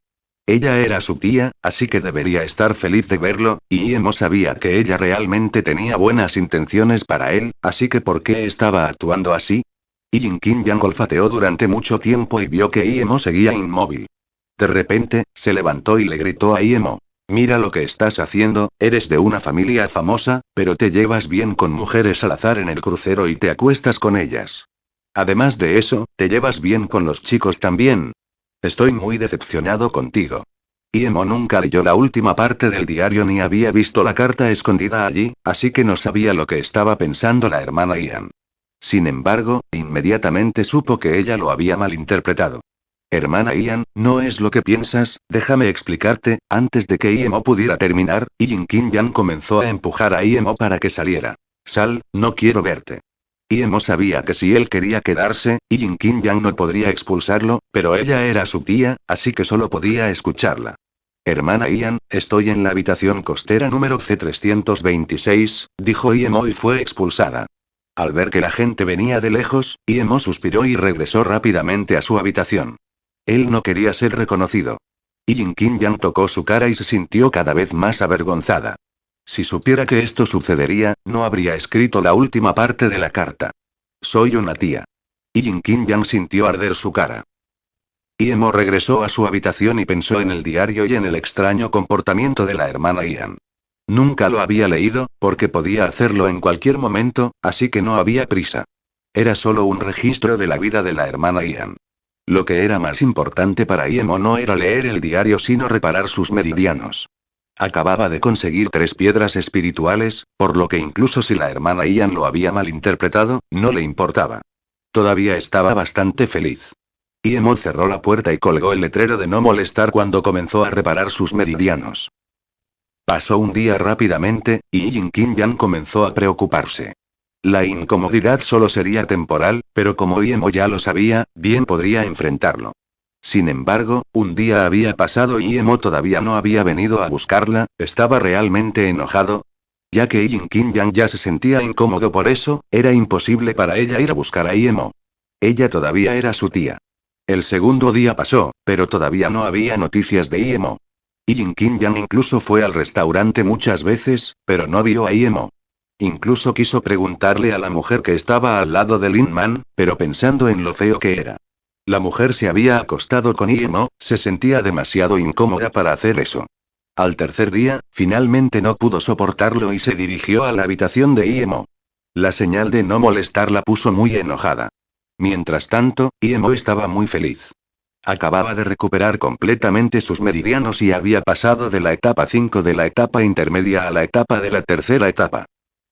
Ella era su tía, así que debería estar feliz de verlo, y Iemo sabía que ella realmente tenía buenas intenciones para él, así que ¿por qué estaba actuando así? Ian Kim Yang olfateó durante mucho tiempo y vio que Iemo seguía inmóvil. De repente, se levantó y le gritó a Iemo. Mira lo que estás haciendo, eres de una familia famosa, pero te llevas bien con mujeres al azar en el crucero y te acuestas con ellas. Además de eso, te llevas bien con los chicos también. Estoy muy decepcionado contigo. Iemo nunca leyó la última parte del diario ni había visto la carta escondida allí, así que no sabía lo que estaba pensando la hermana Ian. Sin embargo, inmediatamente supo que ella lo había malinterpretado. Hermana Ian, no es lo que piensas, déjame explicarte. Antes de que Iemo pudiera terminar, Ian Kim Yan comenzó a empujar a Iemo para que saliera. Sal, no quiero verte. Iemo sabía que si él quería quedarse, Ian Kim Yang no podría expulsarlo, pero ella era su tía, así que solo podía escucharla. Hermana Ian, estoy en la habitación costera número C326, dijo Iemo y fue expulsada. Al ver que la gente venía de lejos, Iemo suspiró y regresó rápidamente a su habitación. Él no quería ser reconocido. Ian Kim Yang tocó su cara y se sintió cada vez más avergonzada. Si supiera que esto sucedería, no habría escrito la última parte de la carta. Soy una tía. Ian Kim Yang sintió arder su cara. Iemo regresó a su habitación y pensó en el diario y en el extraño comportamiento de la hermana Ian. Nunca lo había leído, porque podía hacerlo en cualquier momento, así que no había prisa. Era solo un registro de la vida de la hermana Ian. Lo que era más importante para Iemo no era leer el diario sino reparar sus meridianos. Acababa de conseguir 3 piedras espirituales, por lo que incluso si la hermana Ian lo había malinterpretado, no le importaba. Todavía estaba bastante feliz. Iemo cerró la puerta y colgó el letrero de no molestar cuando comenzó a reparar sus meridianos. Pasó un día rápidamente, y Ian Kim Yan comenzó a preocuparse. La incomodidad solo sería temporal, pero como Iemo ya lo sabía, bien podría enfrentarlo. Sin embargo, un día había pasado y Iemo todavía no había venido a buscarla. ¿Estaba realmente enojado? Ya que Ian Kim Yang ya se sentía incómodo por eso, era imposible para ella ir a buscar a Iemo. Ella todavía era su tía. El segundo día pasó, pero todavía no había noticias de Iemo. Ian Kim Yang incluso fue al restaurante muchas veces, pero no vio a Iemo. Incluso quiso preguntarle a la mujer que estaba al lado de Lin Man, pero pensando en lo feo que era. La mujer se había acostado con Iemo, se sentía demasiado incómoda para hacer eso. Al tercer día, finalmente no pudo soportarlo y se dirigió a la habitación de Iemo. La señal de no molestar la puso muy enojada. Mientras tanto, Iemo estaba muy feliz. Acababa de recuperar completamente sus meridianos y había pasado de la etapa 5 de la etapa intermedia a la etapa de la tercera etapa.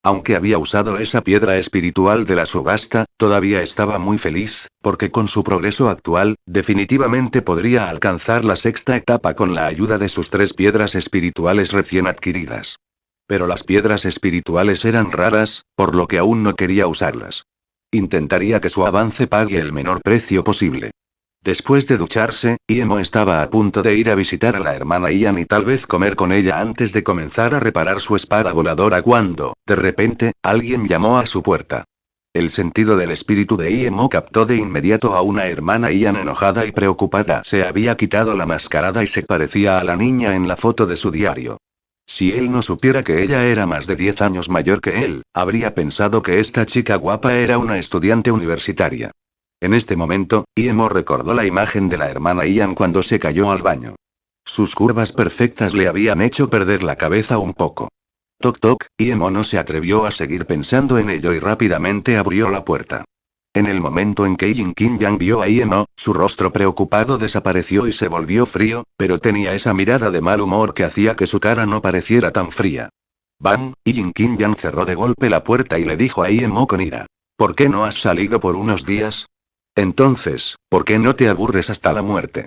Aunque había usado esa piedra espiritual de la subasta, todavía estaba muy feliz, porque con su progreso actual, definitivamente podría alcanzar la sexta etapa con la ayuda de sus 3 piedras espirituales recién adquiridas. Pero las piedras espirituales eran raras, por lo que aún no quería usarlas. Intentaría que su avance pague el menor precio posible. Después de ducharse, Iemo estaba a punto de ir a visitar a la hermana Ian y tal vez comer con ella antes de comenzar a reparar su espada voladora cuando, de repente, alguien llamó a su puerta. El sentido del espíritu de Iemo captó de inmediato a una hermana Ian enojada y preocupada. Se había quitado la mascarada y se parecía a la niña en la foto de su diario. Si él no supiera que ella era más de 10 años mayor que él, habría pensado que esta chica guapa era una estudiante universitaria. En este momento, Iemo recordó la imagen de la hermana Ian cuando se cayó al baño. Sus curvas perfectas le habían hecho perder la cabeza un poco. Toc toc, Imo no se atrevió a seguir pensando en ello y rápidamente abrió la puerta. En el momento en que Yin Kim Yang vio a Imo, su rostro preocupado desapareció y se volvió frío, pero tenía esa mirada de mal humor que hacía que su cara no pareciera tan fría. Bang, Yin Kim Yang cerró de golpe la puerta y le dijo a Imo con ira. ¿Por qué no has salido por unos días? Entonces, ¿por qué no te aburres hasta la muerte?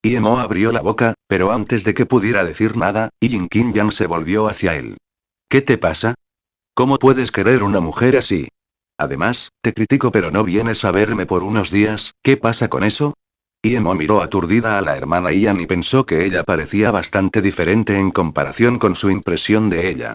Imo abrió la boca, pero antes de que pudiera decir nada, Yin Kim Yang se volvió hacia él. ¿Qué te pasa? ¿Cómo puedes querer una mujer así? Además, te critico pero no vienes a verme por unos días, ¿qué pasa con eso? Imo miró aturdida a la hermana Ian y pensó que ella parecía bastante diferente en comparación con su impresión de ella.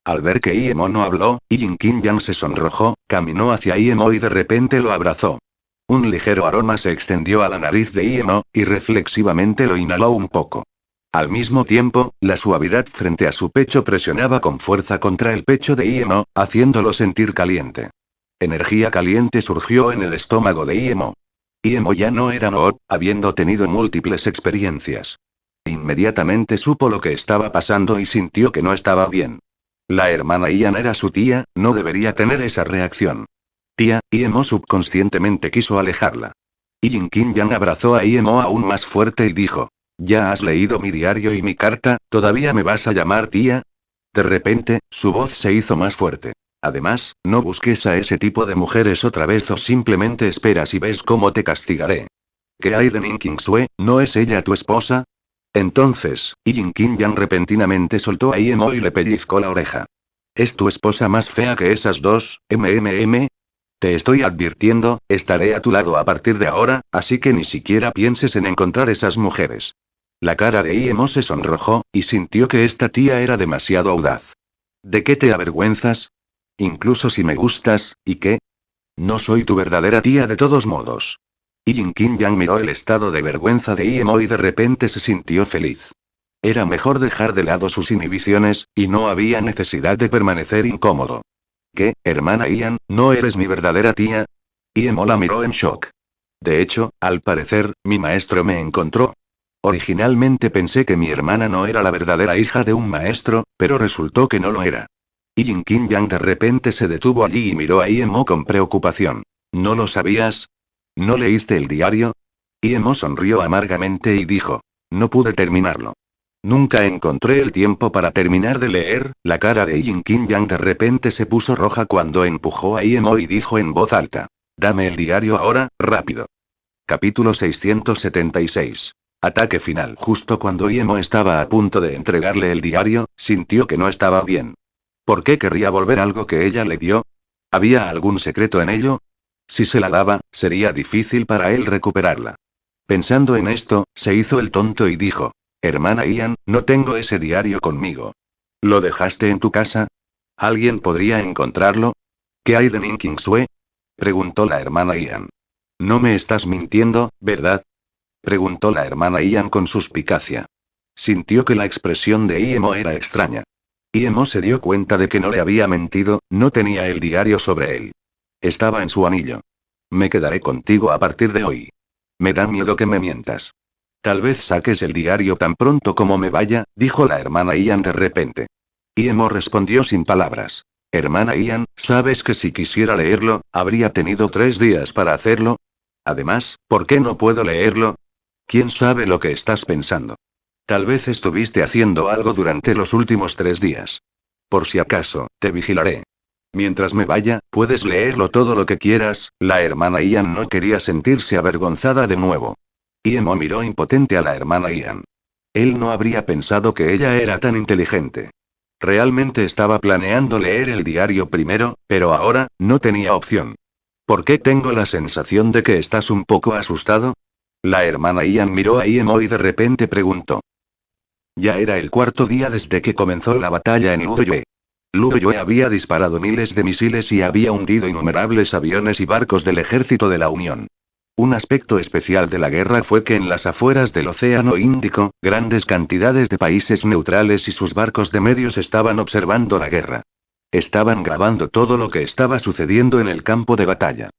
Al ver que Imo no habló, Yin Kim Yang se sonrojó, caminó hacia Imo y de repente lo abrazó. Un ligero aroma se extendió a la nariz de Imo, y reflexivamente lo inhaló un poco. Al mismo tiempo, la suavidad frente a su pecho presionaba con fuerza contra el pecho de Imo, haciéndolo sentir caliente. Energía caliente surgió en el estómago de Imo. Imo ya no era Noor, habiendo tenido múltiples experiencias. Inmediatamente supo lo que estaba pasando y sintió que no estaba bien. La hermana Ian era su tía, no debería tener esa reacción. Tía, Imo subconscientemente quiso alejarla. Yin Kim Yang abrazó a Imo aún más fuerte y dijo. ¿Ya has leído mi diario y mi carta, todavía me vas a llamar tía? De repente, su voz se hizo más fuerte. Además, no busques a ese tipo de mujeres otra vez o simplemente esperas y ves cómo te castigaré. ¿Qué hay de Nin Kingsue? ¿No es ella tu esposa? Entonces, Yin Kim Yang repentinamente soltó a Imo y le pellizcó la oreja. ¿Es tu esposa más fea que esas dos, mmm? Te estoy advirtiendo, estaré a tu lado a partir de ahora, así que ni siquiera pienses en encontrar esas mujeres. La cara de Imo se sonrojó, y sintió que esta tía era demasiado audaz. ¿De qué te avergüenzas? Incluso si me gustas, ¿y qué? No soy tu verdadera tía de todos modos. Yin Kim Yang miró el estado de vergüenza de Imo y de repente se sintió feliz. Era mejor dejar de lado sus inhibiciones, y no había necesidad de permanecer incómodo. ¿Qué, hermana Ian, no eres mi verdadera tía? Imo la miró en shock. De hecho, al parecer, mi maestro me encontró. Originalmente pensé que mi hermana no era la verdadera hija de un maestro, pero resultó que no lo era. Yin Kim Yang de repente se detuvo allí y miró a Imo con preocupación. ¿No lo sabías? ¿No leíste el diario? Imo sonrió amargamente y dijo. No pude terminarlo. Nunca encontré el tiempo para terminar de leer. La cara de Yin Kim Yang de repente se puso roja cuando empujó a Imo y dijo en voz alta. Dame el diario ahora, rápido. Capítulo 676. Ataque final. Justo cuando Imo estaba a punto de entregarle el diario, sintió que no estaba bien. ¿Por qué querría volver algo que ella le dio? ¿Había algún secreto en ello? Si se la daba, sería difícil para él recuperarla. Pensando en esto, se hizo el tonto y dijo. Hermana Ian, no tengo ese diario conmigo. ¿Lo dejaste en tu casa? ¿Alguien podría encontrarlo? ¿Qué hay de Nin Kingsue? Preguntó la hermana Ian. No me estás mintiendo, ¿verdad? Preguntó la hermana Ian con suspicacia. Sintió que la expresión de Imo era extraña. Imo se dio cuenta de que no le había mentido, no tenía el diario sobre él. Estaba en su anillo. Me quedaré contigo a partir de hoy. Me da miedo que me mientas. Tal vez saques el diario tan pronto como me vaya, dijo la hermana Ian de repente. Imo respondió sin palabras. Hermana Ian, ¿sabes que si quisiera leerlo, habría tenido 3 días para hacerlo? Además, ¿por qué no puedo leerlo? ¿Quién sabe lo que estás pensando? Tal vez estuviste haciendo algo durante los últimos 3 días. Por si acaso, te vigilaré. Mientras me vaya, puedes leerlo todo lo que quieras. La hermana Ian no quería sentirse avergonzada de nuevo. Imo miró impotente a la hermana Ian. Él no habría pensado que ella era tan inteligente. Realmente estaba planeando leer el diario primero, pero ahora, no tenía opción. ¿Por qué tengo la sensación de que estás un poco asustado? La hermana Ian miró a Imo y de repente preguntó. Ya era el 4.º día desde que comenzó la batalla en Luoyue. Luoyue había disparado miles de misiles y había hundido innumerables aviones y barcos del ejército de la Unión. Un aspecto especial de la guerra fue que en las afueras del Océano Índico, grandes cantidades de países neutrales y sus barcos de medios estaban observando la guerra. Estaban grabando todo lo que estaba sucediendo en el campo de batalla.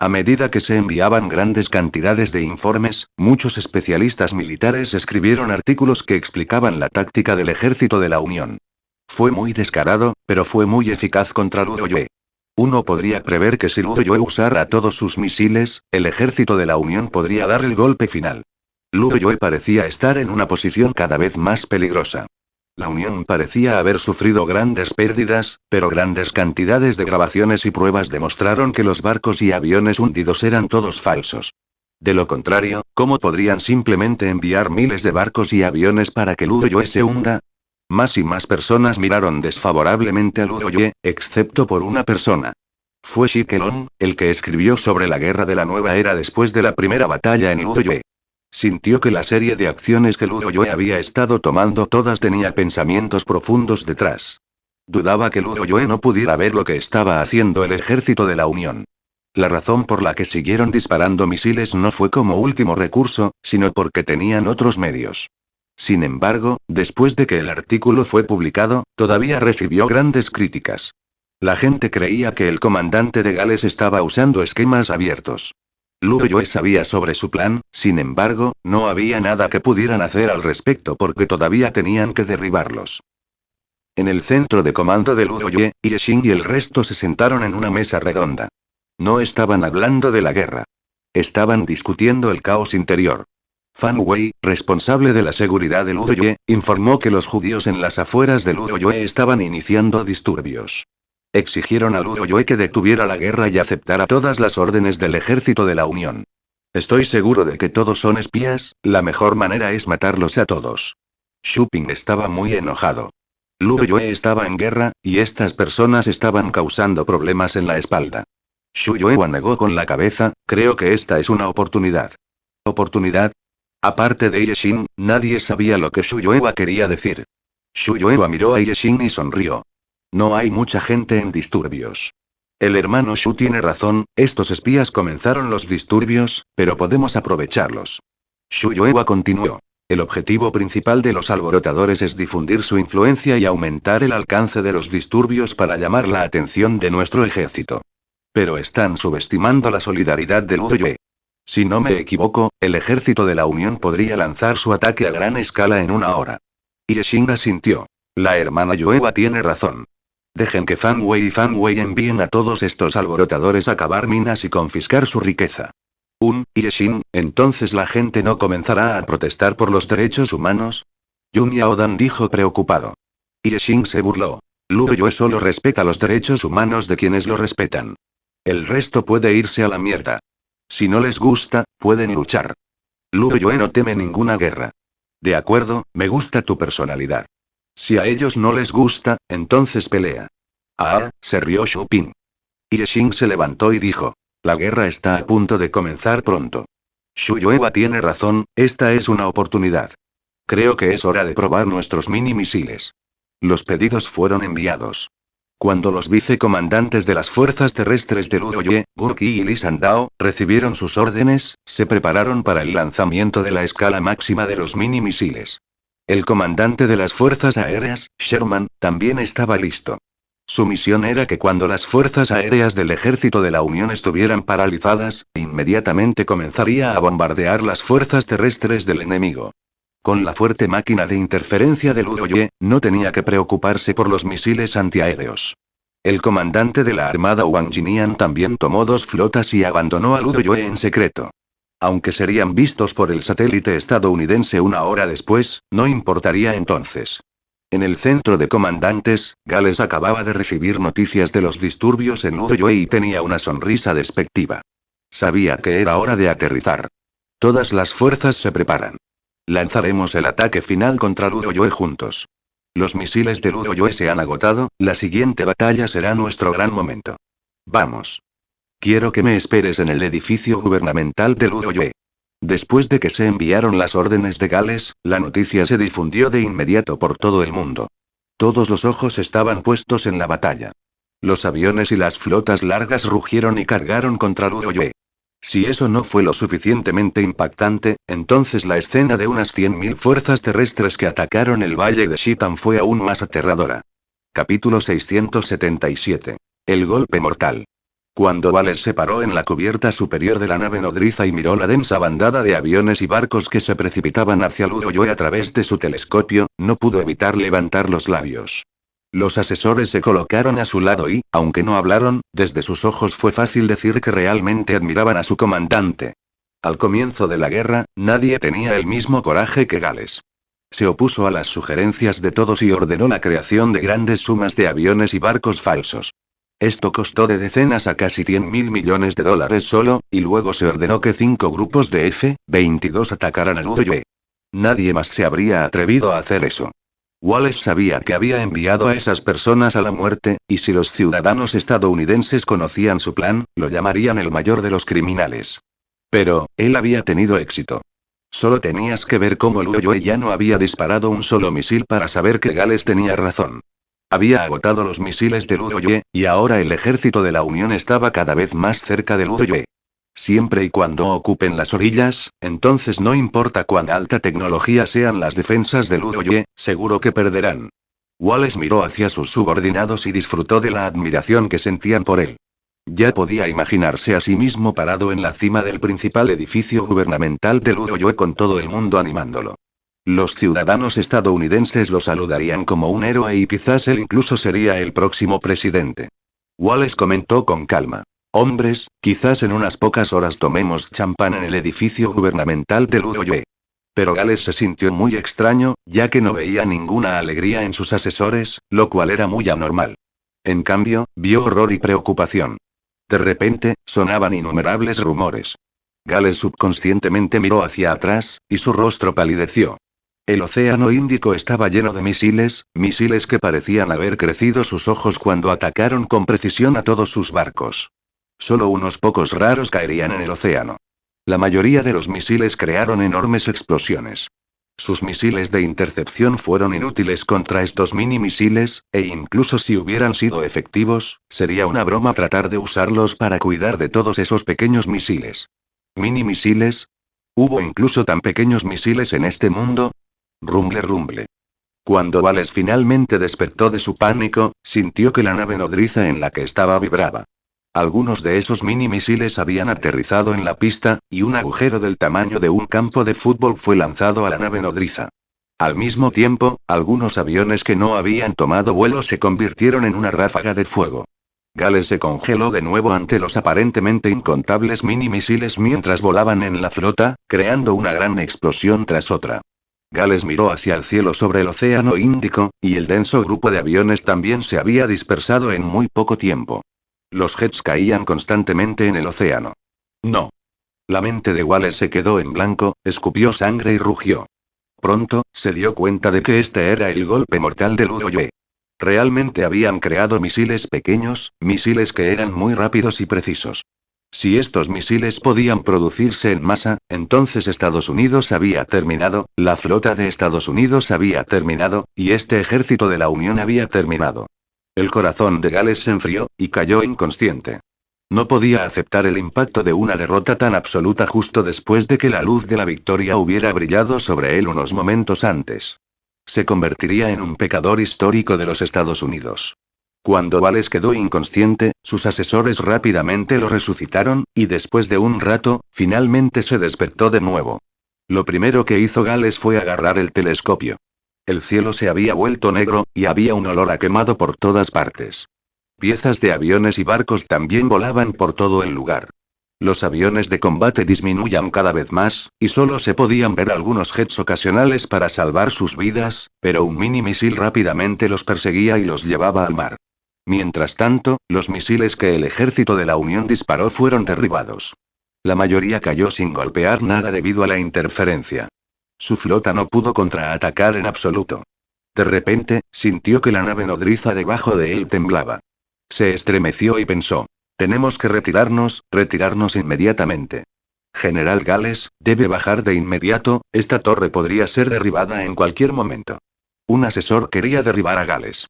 A medida que se enviaban grandes cantidades de informes, muchos especialistas militares escribieron artículos que explicaban la táctica del ejército de la Unión. Fue muy descarado, pero fue muy eficaz contra Ludo Yue. Uno podría prever que si Ludo Yue usara todos sus misiles, el ejército de la Unión podría dar el golpe final. Ludo Yue parecía estar en una posición cada vez más peligrosa. La Unión parecía haber sufrido grandes pérdidas, pero grandes cantidades de grabaciones y pruebas demostraron que los barcos y aviones hundidos eran todos falsos. De lo contrario, ¿cómo podrían simplemente enviar miles de barcos y aviones para que Ludo Yue se hunda? Más y más personas miraron desfavorablemente a Ludo Yue, excepto por una persona. Fue Shi Kelong, el que escribió sobre la guerra de la nueva era después de la primera batalla en Ludo Yue. Sintió que la serie de acciones que Ludo Yue había estado tomando todas tenía pensamientos profundos detrás. Dudaba que Ludo Yue no pudiera ver lo que estaba haciendo el ejército de la Unión. La razón por la que siguieron disparando misiles no fue como último recurso, sino porque tenían otros medios. Sin embargo, después de que el artículo fue publicado, todavía recibió grandes críticas. La gente creía que el comandante de Gales estaba usando esquemas abiertos. Ludo Yue sabía sobre su plan, sin embargo, no había nada que pudieran hacer al respecto porque todavía tenían que derribarlos. En el centro de comando de Ludo Yue, Ye Xin y el resto se sentaron en una mesa redonda. No estaban hablando de la guerra. Estaban discutiendo el caos interior. Fan Wei, responsable de la seguridad de Ludo Yue, informó que los judíos en las afueras de Ludo Yue estaban iniciando disturbios. Exigieron a Ludo Yue que detuviera la guerra y aceptara todas las órdenes del ejército de la Unión. Estoy seguro de que todos son espías, la mejor manera es matarlos a todos. Xu Ping estaba muy enojado. Ludo Yue estaba en guerra, y estas personas estaban causando problemas en la espalda. Xu Yue negó con la cabeza, creo que esta es una oportunidad. ¿Oportunidad? Aparte de Ye Xin, nadie sabía lo que Xu Yue quería decir. Xu Yue miró a Ye Xin y sonrió. No hay mucha gente en disturbios. El hermano Xu tiene razón, estos espías comenzaron los disturbios, pero podemos aprovecharlos. Xu Yue continuó. El objetivo principal de los alborotadores es difundir su influencia y aumentar el alcance de los disturbios para llamar la atención de nuestro ejército. Pero están subestimando la solidaridad de Ludo Yue. Si no me equivoco, el ejército de la Unión podría lanzar su ataque a gran escala en una hora. Ye Xin asintió. La hermana Yue tiene razón. Dejen que Fan Wei y Fan Wei envíen a todos estos alborotadores a cavar minas y confiscar su riqueza. Ye Xin, entonces la gente no comenzará a protestar por los derechos humanos. Yun Yaodan dijo preocupado. Ye Xin se burló. Ludo Yue solo respeta los derechos humanos de quienes lo respetan. El resto puede irse a la mierda. Si no les gusta, pueden luchar. Ludo Yue no teme ninguna guerra. De acuerdo, me gusta tu personalidad. Si a ellos no les gusta, entonces pelea. Ah, se rió Xu Ping. Ye Xin se levantó y dijo. La guerra está a punto de comenzar pronto. Xu Yue tiene razón, esta es una oportunidad. Creo que es hora de probar nuestros mini misiles. Los pedidos fueron enviados. Cuando los vicecomandantes de las fuerzas terrestres de Ludo Yue, Gurki y Li Sandao, recibieron sus órdenes, se prepararon para el lanzamiento de la escala máxima de los mini misiles. El comandante de las fuerzas aéreas, Sherman, también estaba listo. Su misión era que cuando las fuerzas aéreas del ejército de la Unión estuvieran paralizadas, inmediatamente comenzaría a bombardear las fuerzas terrestres del enemigo. Con la fuerte máquina de interferencia de Ludo Yue, no tenía que preocuparse por los misiles antiaéreos. El comandante de la armada Wang Jinian también tomó 2 flotas y abandonó a Ludo Yue en secreto. Aunque serían vistos por el satélite estadounidense una hora después, no importaría entonces. En el centro de comandantes, Gales acababa de recibir noticias de los disturbios en Ludo Yue y tenía una sonrisa despectiva. Sabía que era hora de aterrizar. Todas las fuerzas se preparan. Lanzaremos el ataque final contra Ludo Yue juntos. Los misiles de Ludo Yue se han agotado, la siguiente batalla será nuestro gran momento. Vamos. Quiero que me esperes en el edificio gubernamental de Ludo Yue. Después de que se enviaron las órdenes de Gales, la noticia se difundió de inmediato por todo el mundo. Todos los ojos estaban puestos en la batalla. Los aviones y las flotas largas rugieron y cargaron contra Ludo Yue. Si eso no fue lo suficientemente impactante, entonces la escena de unas 100.000 fuerzas terrestres que atacaron el valle de Shitan fue aún más aterradora. Capítulo 677. El golpe mortal. Cuando Vales se paró en la cubierta superior de la nave nodriza y miró la densa bandada de aviones y barcos que se precipitaban hacia Ludo Yue a través de su telescopio, no pudo evitar levantar los labios. Los asesores se colocaron a su lado y, aunque no hablaron, desde sus ojos fue fácil decir que realmente admiraban a su comandante. Al comienzo de la guerra, nadie tenía el mismo coraje que Gales. Se opuso a las sugerencias de todos y ordenó la creación de grandes sumas de aviones y barcos falsos. Esto costó de decenas a casi 100.000 millones de dólares solo, y luego se ordenó que 5 grupos de F-22 atacaran al Udøye. Nadie más se habría atrevido a hacer eso. Wallace sabía que había enviado a esas personas a la muerte, y si los ciudadanos estadounidenses conocían su plan, lo llamarían el mayor de los criminales. Pero, él había tenido éxito. Solo tenías que ver cómo el Udøye ya no había disparado un solo misil para saber que Gales tenía razón. Había agotado los misiles del Udøye, y ahora el ejército de la Unión estaba cada vez más cerca del Udøye. Siempre y cuando ocupen las orillas, entonces no importa cuán alta tecnología sean las defensas del Udøye, seguro que perderán. Wallace miró hacia sus subordinados y disfrutó de la admiración que sentían por él. Ya podía imaginarse a sí mismo parado en la cima del principal edificio gubernamental del Udøye con todo el mundo animándolo. Los ciudadanos estadounidenses lo saludarían como un héroe y quizás él incluso sería el próximo presidente. Wallace comentó con calma. Hombres, quizás en unas pocas horas tomemos champán en el edificio gubernamental del Udøye. Pero Gales se sintió muy extraño, ya que no veía ninguna alegría en sus asesores, lo cual era muy anormal. En cambio, vio horror y preocupación. De repente, sonaban innumerables rumores. Gales subconscientemente miró hacia atrás, y su rostro palideció. El océano Índico estaba lleno de misiles que parecían haber crecido sus ojos cuando atacaron con precisión a todos sus barcos. Solo unos pocos raros caerían en el océano. La mayoría de los misiles crearon enormes explosiones. Sus misiles de intercepción fueron inútiles contra estos mini misiles, e incluso si hubieran sido efectivos, sería una broma tratar de usarlos para cuidar de todos esos pequeños misiles. ¿Mini misiles? ¿Hubo incluso tan pequeños misiles en este mundo? Rumble rumble. Cuando Wallace finalmente despertó de su pánico, sintió que la nave nodriza en la que estaba vibraba. Algunos de esos mini misiles habían aterrizado en la pista, y un agujero del tamaño de un campo de fútbol fue lanzado a la nave nodriza. Al mismo tiempo, algunos aviones que no habían tomado vuelo se convirtieron en una ráfaga de fuego. Gales se congeló de nuevo ante los aparentemente incontables mini misiles mientras volaban en la flota, creando una gran explosión tras otra. Gales miró hacia el cielo sobre el océano Índico, y el denso grupo de aviones también se había dispersado en muy poco tiempo. Los jets caían constantemente en el océano. No. La mente de Wallace se quedó en blanco, escupió sangre y rugió. Pronto, se dio cuenta de que este era el golpe mortal del Udøye. Realmente habían creado misiles pequeños, misiles que eran muy rápidos y precisos. Si estos misiles podían producirse en masa, entonces Estados Unidos había terminado, la flota de Estados Unidos había terminado, y este ejército de la Unión había terminado. El corazón de Gales se enfrió, y cayó inconsciente. No podía aceptar el impacto de una derrota tan absoluta justo después de que la luz de la victoria hubiera brillado sobre él unos momentos antes. Se convertiría en un pecador histórico de los Estados Unidos. Cuando Wallace quedó inconsciente, sus asesores rápidamente lo resucitaron, y después de un rato, finalmente se despertó de nuevo. Lo primero que hizo Gales fue agarrar el telescopio. El cielo se había vuelto negro, y había un olor a quemado por todas partes. Piezas de aviones y barcos también volaban por todo el lugar. Los aviones de combate disminuían cada vez más, y solo se podían ver algunos jets ocasionales para salvar sus vidas, pero un mini misil rápidamente los perseguía y los llevaba al mar. Mientras tanto, los misiles que el ejército de la Unión disparó fueron derribados. La mayoría cayó sin golpear nada debido a la interferencia. Su flota no pudo contraatacar en absoluto. De repente, sintió que la nave nodriza debajo de él temblaba. Se estremeció y pensó: tenemos que retirarnos inmediatamente. General Gales, debe bajar de inmediato, esta torre podría ser derribada en cualquier momento. Un asesor quería derribar a Gales.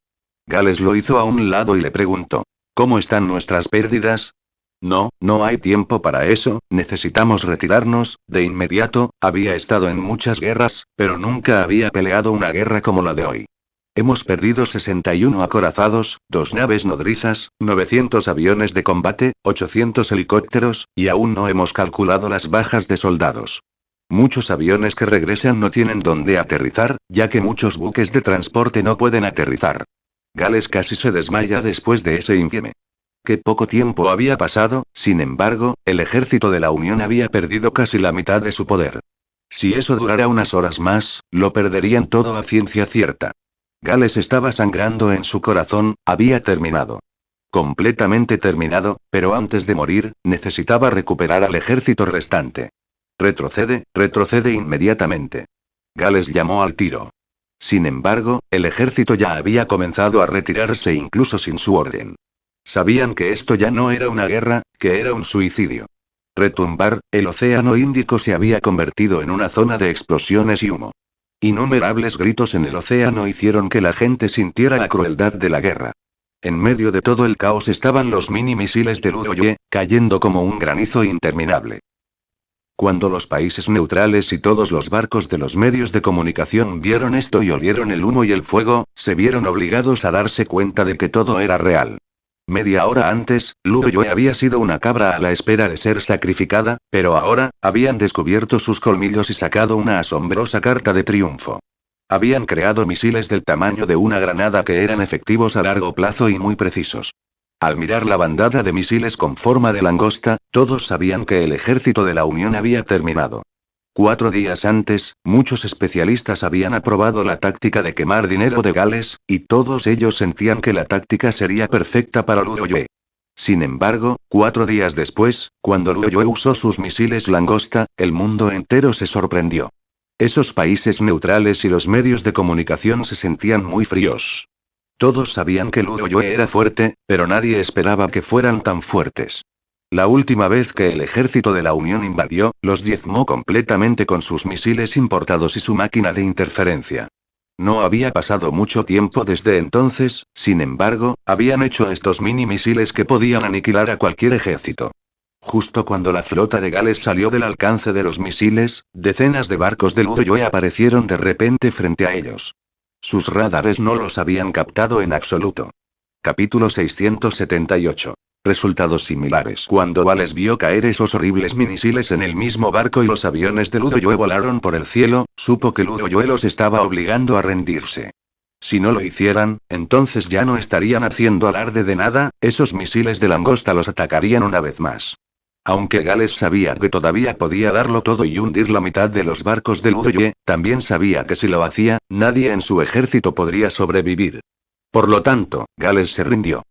Gales lo hizo a un lado y le preguntó: ¿cómo están nuestras pérdidas? No hay tiempo para eso, necesitamos retirarnos, de inmediato. Había estado en muchas guerras, pero nunca había peleado una guerra como la de hoy. Hemos perdido 61 acorazados, 2 naves nodrizas, 900 aviones de combate, 800 helicópteros, y aún no hemos calculado las bajas de soldados. Muchos aviones que regresan no tienen dónde aterrizar, ya que muchos buques de transporte no pueden aterrizar. Gales casi se desmaya después de ese infieme. Qué poco tiempo había pasado, sin embargo, el ejército de la Unión había perdido casi la mitad de su poder. Si eso durara unas horas más, lo perderían todo a ciencia cierta. Gales estaba sangrando en su corazón, había terminado. Completamente terminado, pero antes de morir, necesitaba recuperar al ejército restante. Retrocede, retrocede inmediatamente. Gales llamó al tiro. Sin embargo, el ejército ya había comenzado a retirarse incluso sin su orden. Sabían que esto ya no era una guerra, que era un suicidio. Retumbar, el océano Índico se había convertido en una zona de explosiones y humo. Innumerables gritos en el océano hicieron que la gente sintiera la crueldad de la guerra. En medio de todo el caos estaban los mini misiles del Udoye, cayendo como un granizo interminable. Cuando los países neutrales y todos los barcos de los medios de comunicación vieron esto y olieron el humo y el fuego, se vieron obligados a darse cuenta de que todo era real. Media hora antes, Luoyue había sido una cabra a la espera de ser sacrificada, pero ahora, habían descubierto sus colmillos y sacado una asombrosa carta de triunfo. Habían creado misiles del tamaño de una granada que eran efectivos a largo plazo y muy precisos. Al mirar la bandada de misiles con forma de langosta, todos sabían que el ejército de la Unión había terminado. 4 días antes, muchos especialistas habían aprobado la táctica de quemar dinero de Gales, y todos ellos sentían que la táctica sería perfecta para Luoyue. Sin embargo, 4 días después, cuando Luoyue usó sus misiles langosta, el mundo entero se sorprendió. Esos países neutrales y los medios de comunicación se sentían muy fríos. Todos sabían que Luoyue era fuerte, pero nadie esperaba que fueran tan fuertes. La última vez que el ejército de la Unión invadió, los diezmó completamente con sus misiles importados y su máquina de interferencia. No había pasado mucho tiempo desde entonces, sin embargo, habían hecho estos mini misiles que podían aniquilar a cualquier ejército. Justo cuando la flota de Gales salió del alcance de los misiles, decenas de barcos del Udoye aparecieron de repente frente a ellos. Sus radares no los habían captado en absoluto. Capítulo 678. Resultados similares. Cuando Gales vio caer esos horribles misiles en el mismo barco y los aviones del Udoye volaron por el cielo, supo que el Udoye los estaba obligando a rendirse. Si no lo hicieran, entonces ya no estarían haciendo alarde de nada, esos misiles de langosta los atacarían una vez más. Aunque Gales sabía que todavía podía darlo todo y hundir la mitad de los barcos del Udoye, también sabía que si lo hacía, nadie en su ejército podría sobrevivir. Por lo tanto, Gales se rindió.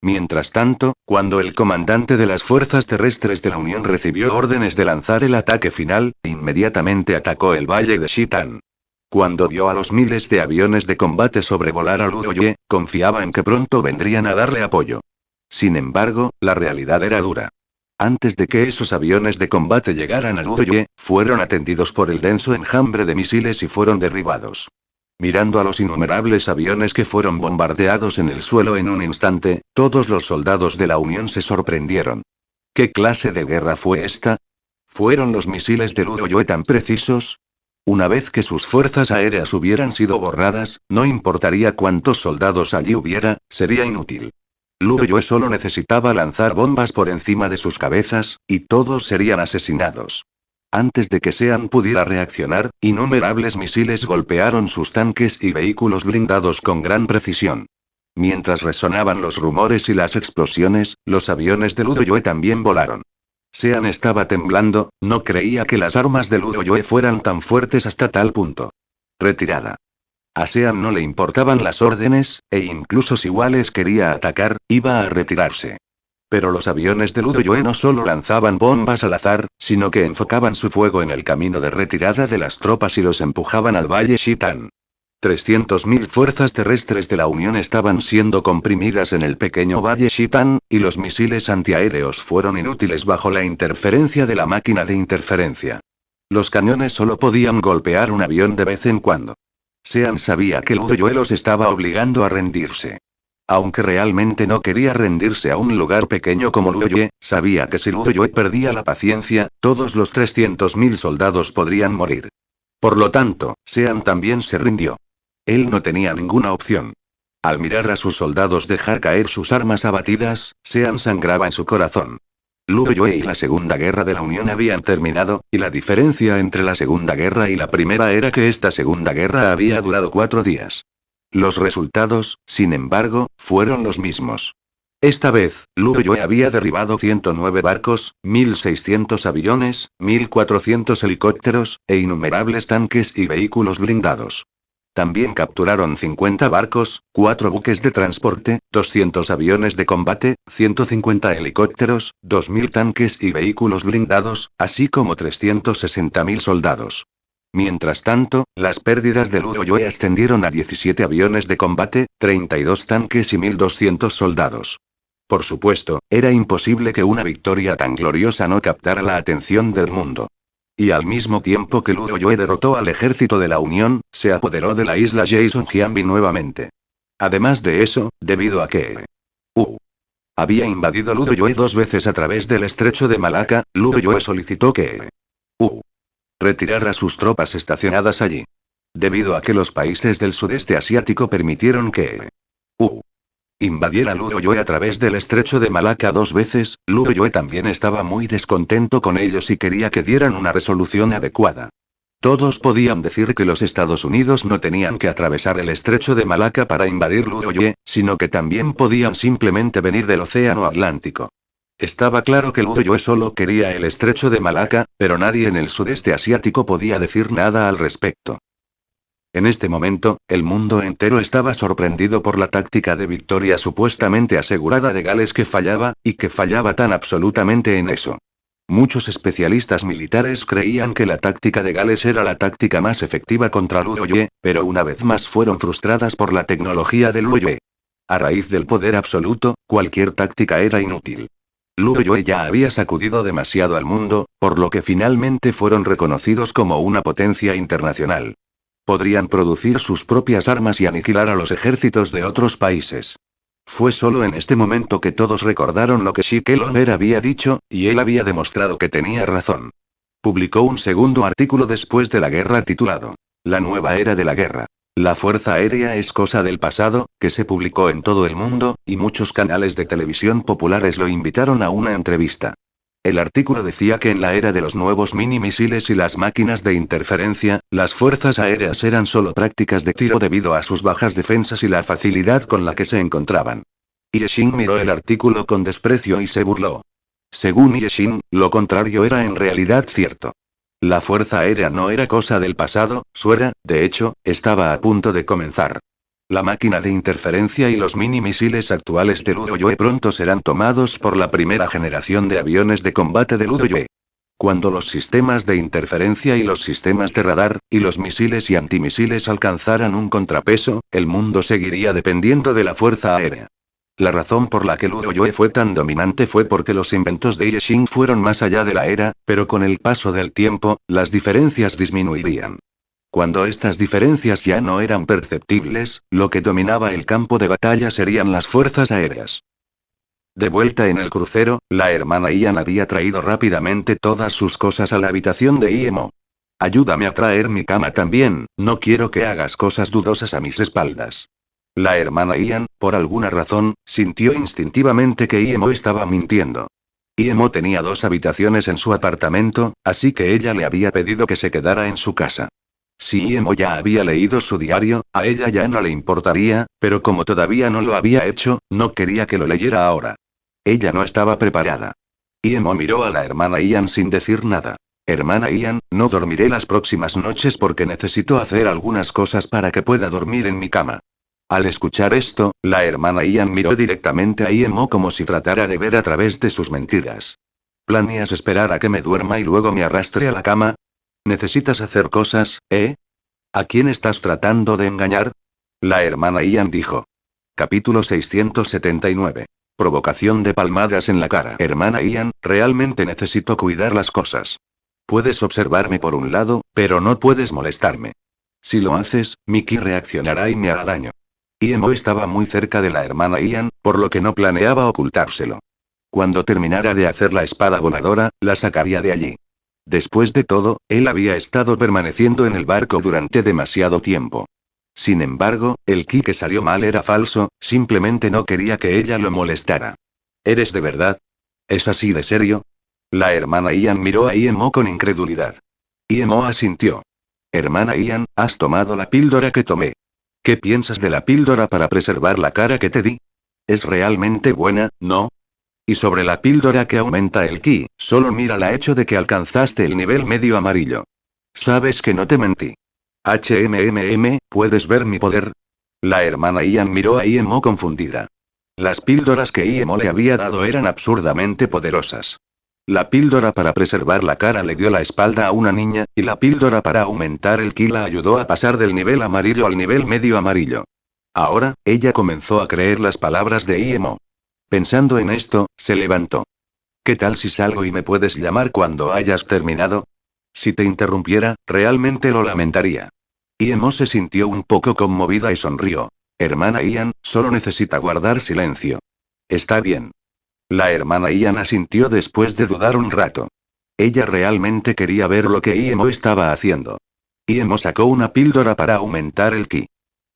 Mientras tanto, cuando el comandante de las fuerzas terrestres de la Unión recibió órdenes de lanzar el ataque final, inmediatamente atacó el valle de Shitan. Cuando vio a los miles de aviones de combate sobrevolar al Udoye, confiaba en que pronto vendrían a darle apoyo. Sin embargo, la realidad era dura. Antes de que esos aviones de combate llegaran al Udoye, fueron atendidos por el denso enjambre de misiles y fueron derribados. Mirando a los innumerables aviones que fueron bombardeados en el suelo en un instante, todos los soldados de la Unión se sorprendieron. ¿Qué clase de guerra fue esta? ¿Fueron los misiles del Udoye tan precisos? Una vez que sus fuerzas aéreas hubieran sido borradas, no importaría cuántos soldados allí hubiera, sería inútil. Luoyue solo necesitaba lanzar bombas por encima de sus cabezas, y todos serían asesinados. Antes de que Sean pudiera reaccionar, innumerables misiles golpearon sus tanques y vehículos blindados con gran precisión. Mientras resonaban los rumores y las explosiones, los aviones de Luoyue también volaron. Sean estaba temblando, no creía que las armas de Luoyue fueran tan fuertes hasta tal punto. Retirada. A Sean no le importaban las órdenes, e incluso si Wallace quería atacar, iba a retirarse. Pero los aviones del Udoye no solo lanzaban bombas al azar, sino que enfocaban su fuego en el camino de retirada de las tropas y los empujaban al valle Shitan. 300.000 fuerzas terrestres de la Unión estaban siendo comprimidas en el pequeño valle Shitan, y los misiles antiaéreos fueron inútiles bajo la interferencia de la máquina de interferencia. Los cañones solo podían golpear un avión de vez en cuando. Sean sabía que el Udoye los estaba obligando a rendirse. Aunque realmente no quería rendirse a un lugar pequeño como Luoyue, sabía que si Luoyue perdía la paciencia, todos los 300.000 soldados podrían morir. Por lo tanto, Sean también se rindió. Él no tenía ninguna opción. Al mirar a sus soldados dejar caer sus armas abatidas, Sean sangraba en su corazón. Luoyue y la Segunda Guerra de la Unión habían terminado, y la diferencia entre la Segunda Guerra y la Primera era que esta Segunda Guerra había durado 4 días. Los resultados, sin embargo, fueron los mismos. Esta vez, Luo Yue había derribado 109 barcos, 1.600 aviones, 1.400 helicópteros, e innumerables tanques y vehículos blindados. También capturaron 50 barcos, 4 buques de transporte, 200 aviones de combate, 150 helicópteros, 2.000 tanques y vehículos blindados, así como 360.000 soldados. Mientras tanto, las pérdidas de Luo Yue ascendieron a 17 aviones de combate, 32 tanques y 1.200 soldados. Por supuesto, era imposible que una victoria tan gloriosa no captara la atención del mundo. Y al mismo tiempo que Luo Yue derrotó al ejército de la Unión, se apoderó de la isla Jason Jianbi nuevamente. Además de eso, debido a que había invadido Luo Yue 2 veces a través del estrecho de Malaca, Luo Yue solicitó que retirara sus tropas estacionadas allí. Debido a que los países del sudeste asiático permitieron que invadiera Luo Yue a través del estrecho de Malaca 2 veces, Luo Yue también estaba muy descontento con ellos y quería que dieran una resolución adecuada. Todos podían decir que los Estados Unidos no tenían que atravesar el estrecho de Malaca para invadir Luo Yue, sino que también podían simplemente venir del Océano Atlántico. Estaba claro que Luo Yue solo quería el estrecho de Malaca, pero nadie en el sudeste asiático podía decir nada al respecto. En este momento, el mundo entero estaba sorprendido por la táctica de victoria supuestamente asegurada de Gales que fallaba, y que fallaba tan absolutamente en eso. Muchos especialistas militares creían que la táctica de Gales era la táctica más efectiva contra Luo Yue, pero una vez más fueron frustradas por la tecnología de Luo Yue. A raíz del poder absoluto, cualquier táctica era inútil. Luo Yue ya había sacudido demasiado al mundo, por lo que finalmente fueron reconocidos como una potencia internacional. Podrían producir sus propias armas y aniquilar a los ejércitos de otros países. Fue solo en este momento que todos recordaron lo que Shike había dicho, y él había demostrado que tenía razón. Publicó un segundo artículo después de la guerra titulado La nueva era de la guerra. La fuerza aérea es cosa del pasado, que se publicó en todo el mundo, y muchos canales de televisión populares lo invitaron a una entrevista. El artículo decía que en la era de los nuevos mini misiles y las máquinas de interferencia, las fuerzas aéreas eran solo prácticas de tiro debido a sus bajas defensas y la facilidad con la que se encontraban. Yeshin miró el artículo con desprecio y se burló. Según Yeshin, lo contrario era en realidad cierto. La fuerza aérea no era cosa del pasado, de hecho, estaba a punto de comenzar. La máquina de interferencia y los mini misiles actuales de Luo Yue pronto serán tomados por la primera generación de aviones de combate de Luo Yue. Cuando los sistemas de interferencia y los sistemas de radar, y los misiles y antimisiles alcanzaran un contrapeso, el mundo seguiría dependiendo de la fuerza aérea. La razón por la que Luo Yue fue tan dominante fue porque los inventos de Yeshin fueron más allá de la era, pero con el paso del tiempo, las diferencias disminuirían. Cuando estas diferencias ya no eran perceptibles, lo que dominaba el campo de batalla serían las fuerzas aéreas. De vuelta en el crucero, la hermana Ian había traído rápidamente todas sus cosas a la habitación de Imo. Ayúdame a traer mi cama también, no quiero que hagas cosas dudosas a mis espaldas. La hermana Ian, por alguna razón, sintió instintivamente que Imo estaba mintiendo. Imo tenía 2 habitaciones en su apartamento, así que ella le había pedido que se quedara en su casa. Si Imo ya había leído su diario, a ella ya no le importaría, pero como todavía no lo había hecho, no quería que lo leyera ahora. Ella no estaba preparada. Imo miró a la hermana Ian sin decir nada. Hermana Ian, no dormiré las próximas noches porque necesito hacer algunas cosas para que pueda dormir en mi cama. Al escuchar esto, la hermana Ian miró directamente a Imo como si tratara de ver a través de sus mentiras. ¿Planeas esperar a que me duerma y luego me arrastre a la cama? ¿Necesitas hacer cosas, eh? ¿A quién estás tratando de engañar? La hermana Ian dijo. Capítulo 679. Provocación de palmadas en la cara. Hermana Ian, realmente necesito cuidar las cosas. Puedes observarme por un lado, pero no puedes molestarme. Si lo haces, Mickey reaccionará y me hará daño. Imo estaba muy cerca de la hermana Ian, por lo que no planeaba ocultárselo. Cuando terminara de hacer la espada voladora, la sacaría de allí. Después de todo, él había estado permaneciendo en el barco durante demasiado tiempo. Sin embargo, el ki que salió mal era falso, simplemente no quería que ella lo molestara. ¿Eres de verdad? ¿Es así de serio? La hermana Ian miró a Imo con incredulidad. Imo asintió. Hermana Ian, ¿has tomado la píldora que tomé? ¿Qué piensas de la píldora para preservar la cara que te di? Es realmente buena, ¿no? Y sobre la píldora que aumenta el ki, solo mira el hecho de que alcanzaste el nivel medio amarillo. Sabes que no te mentí. ¿Puedes ver mi poder? La hermana Ian miró a Iemo confundida. Las píldoras que Iemo le había dado eran absurdamente poderosas. La píldora para preservar la cara le dio la espalda a una niña, y la píldora para aumentar el ki la ayudó a pasar del nivel amarillo al nivel medio amarillo. Ahora, ella comenzó a creer las palabras de Iemo. Pensando en esto, se levantó. ¿Qué tal si salgo y me puedes llamar cuando hayas terminado? Si te interrumpiera, realmente lo lamentaría. Iemo se sintió un poco conmovida y sonrió. Hermana Ian, solo necesita guardar silencio. Está bien. La hermana Ian asintió después de dudar un rato. Ella realmente quería ver lo que Iemo estaba haciendo. Iemo sacó una píldora para aumentar el ki.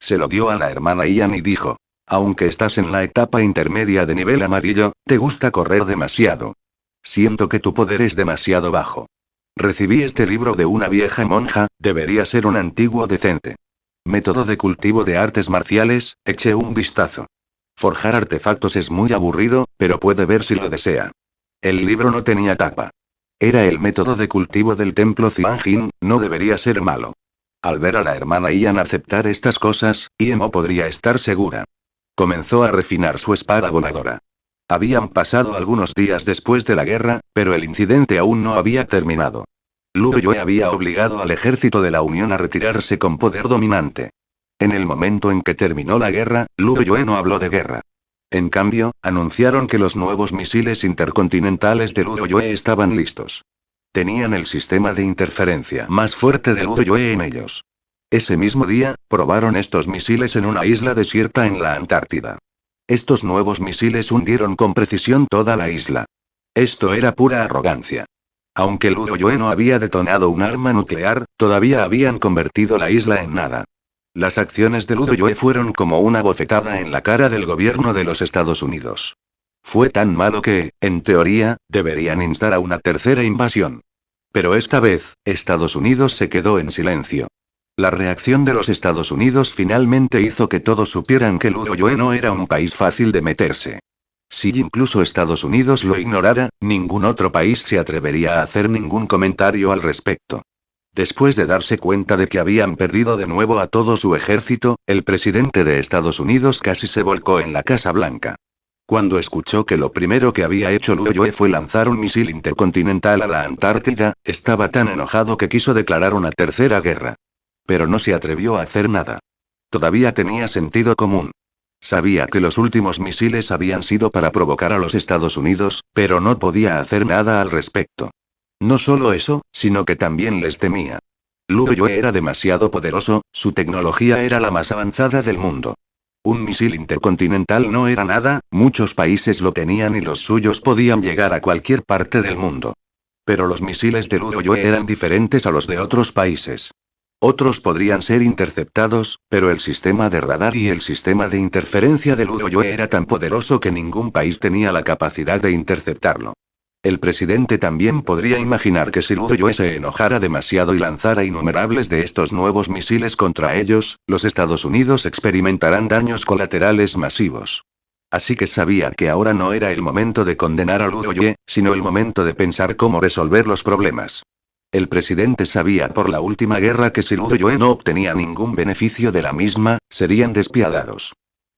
Se lo dio a la hermana Ian y dijo. Aunque estás en la etapa intermedia de nivel amarillo, te gusta correr demasiado. Siento que tu poder es demasiado bajo. Recibí este libro de una vieja monja, debería ser un antiguo decente. Método de cultivo de artes marciales, eché un vistazo. Forjar artefactos es muy aburrido, pero puede ver si lo desea. El libro no tenía tapa. Era el método de cultivo del templo Zianjin, no debería ser malo. Al ver a la hermana Ian aceptar estas cosas, Iemo podría estar segura. Comenzó a refinar su espada voladora. Habían pasado algunos días después de la guerra, pero el incidente aún no había terminado. Lu Yue había obligado al ejército de la Unión a retirarse con poder dominante. En el momento en que terminó la guerra, Lu Yue no habló de guerra. En cambio, anunciaron que los nuevos misiles intercontinentales de Lu Yue estaban listos. Tenían el sistema de interferencia más fuerte de Lu Yue en ellos. Ese mismo día, probaron estos misiles en una isla desierta en la Antártida. Estos nuevos misiles hundieron con precisión toda la isla. Esto era pura arrogancia. Aunque Lu Yue no había detonado un arma nuclear, todavía habían convertido la isla en nada. Las acciones de Lu Yue fueron como una bofetada en la cara del gobierno de los Estados Unidos. Fue tan malo que, en teoría, deberían instar a una tercera invasión. Pero esta vez, Estados Unidos se quedó en silencio. La reacción de los Estados Unidos finalmente hizo que todos supieran que Lu Yue no era un país fácil de meterse. Si incluso Estados Unidos lo ignorara, ningún otro país se atrevería a hacer ningún comentario al respecto. Después de darse cuenta de que habían perdido de nuevo a todo su ejército, el presidente de Estados Unidos casi se volcó en la Casa Blanca. Cuando escuchó que lo primero que había hecho Lu Yue fue lanzar un misil intercontinental a la Antártida, estaba tan enojado que quiso declarar una tercera guerra. Pero no se atrevió a hacer nada. Todavía tenía sentido común. Sabía que los últimos misiles habían sido para provocar a los Estados Unidos, pero no podía hacer nada al respecto. No solo eso, sino que también les temía. Lu Yue era demasiado poderoso, su tecnología era la más avanzada del mundo. Un misil intercontinental no era nada, muchos países lo tenían y los suyos podían llegar a cualquier parte del mundo. Pero los misiles de Lu Yue eran diferentes a los de otros países. Otros podrían ser interceptados, pero el sistema de radar y el sistema de interferencia de Lu Yue era tan poderoso que ningún país tenía la capacidad de interceptarlo. El presidente también podría imaginar que si Lu Yue se enojara demasiado y lanzara innumerables de estos nuevos misiles contra ellos, los Estados Unidos experimentarán daños colaterales masivos. Así que sabía que ahora no era el momento de condenar a Lu Yue, sino el momento de pensar cómo resolver los problemas. El presidente sabía por la última guerra que si Lu Yue no obtenía ningún beneficio de la misma, serían despiadados.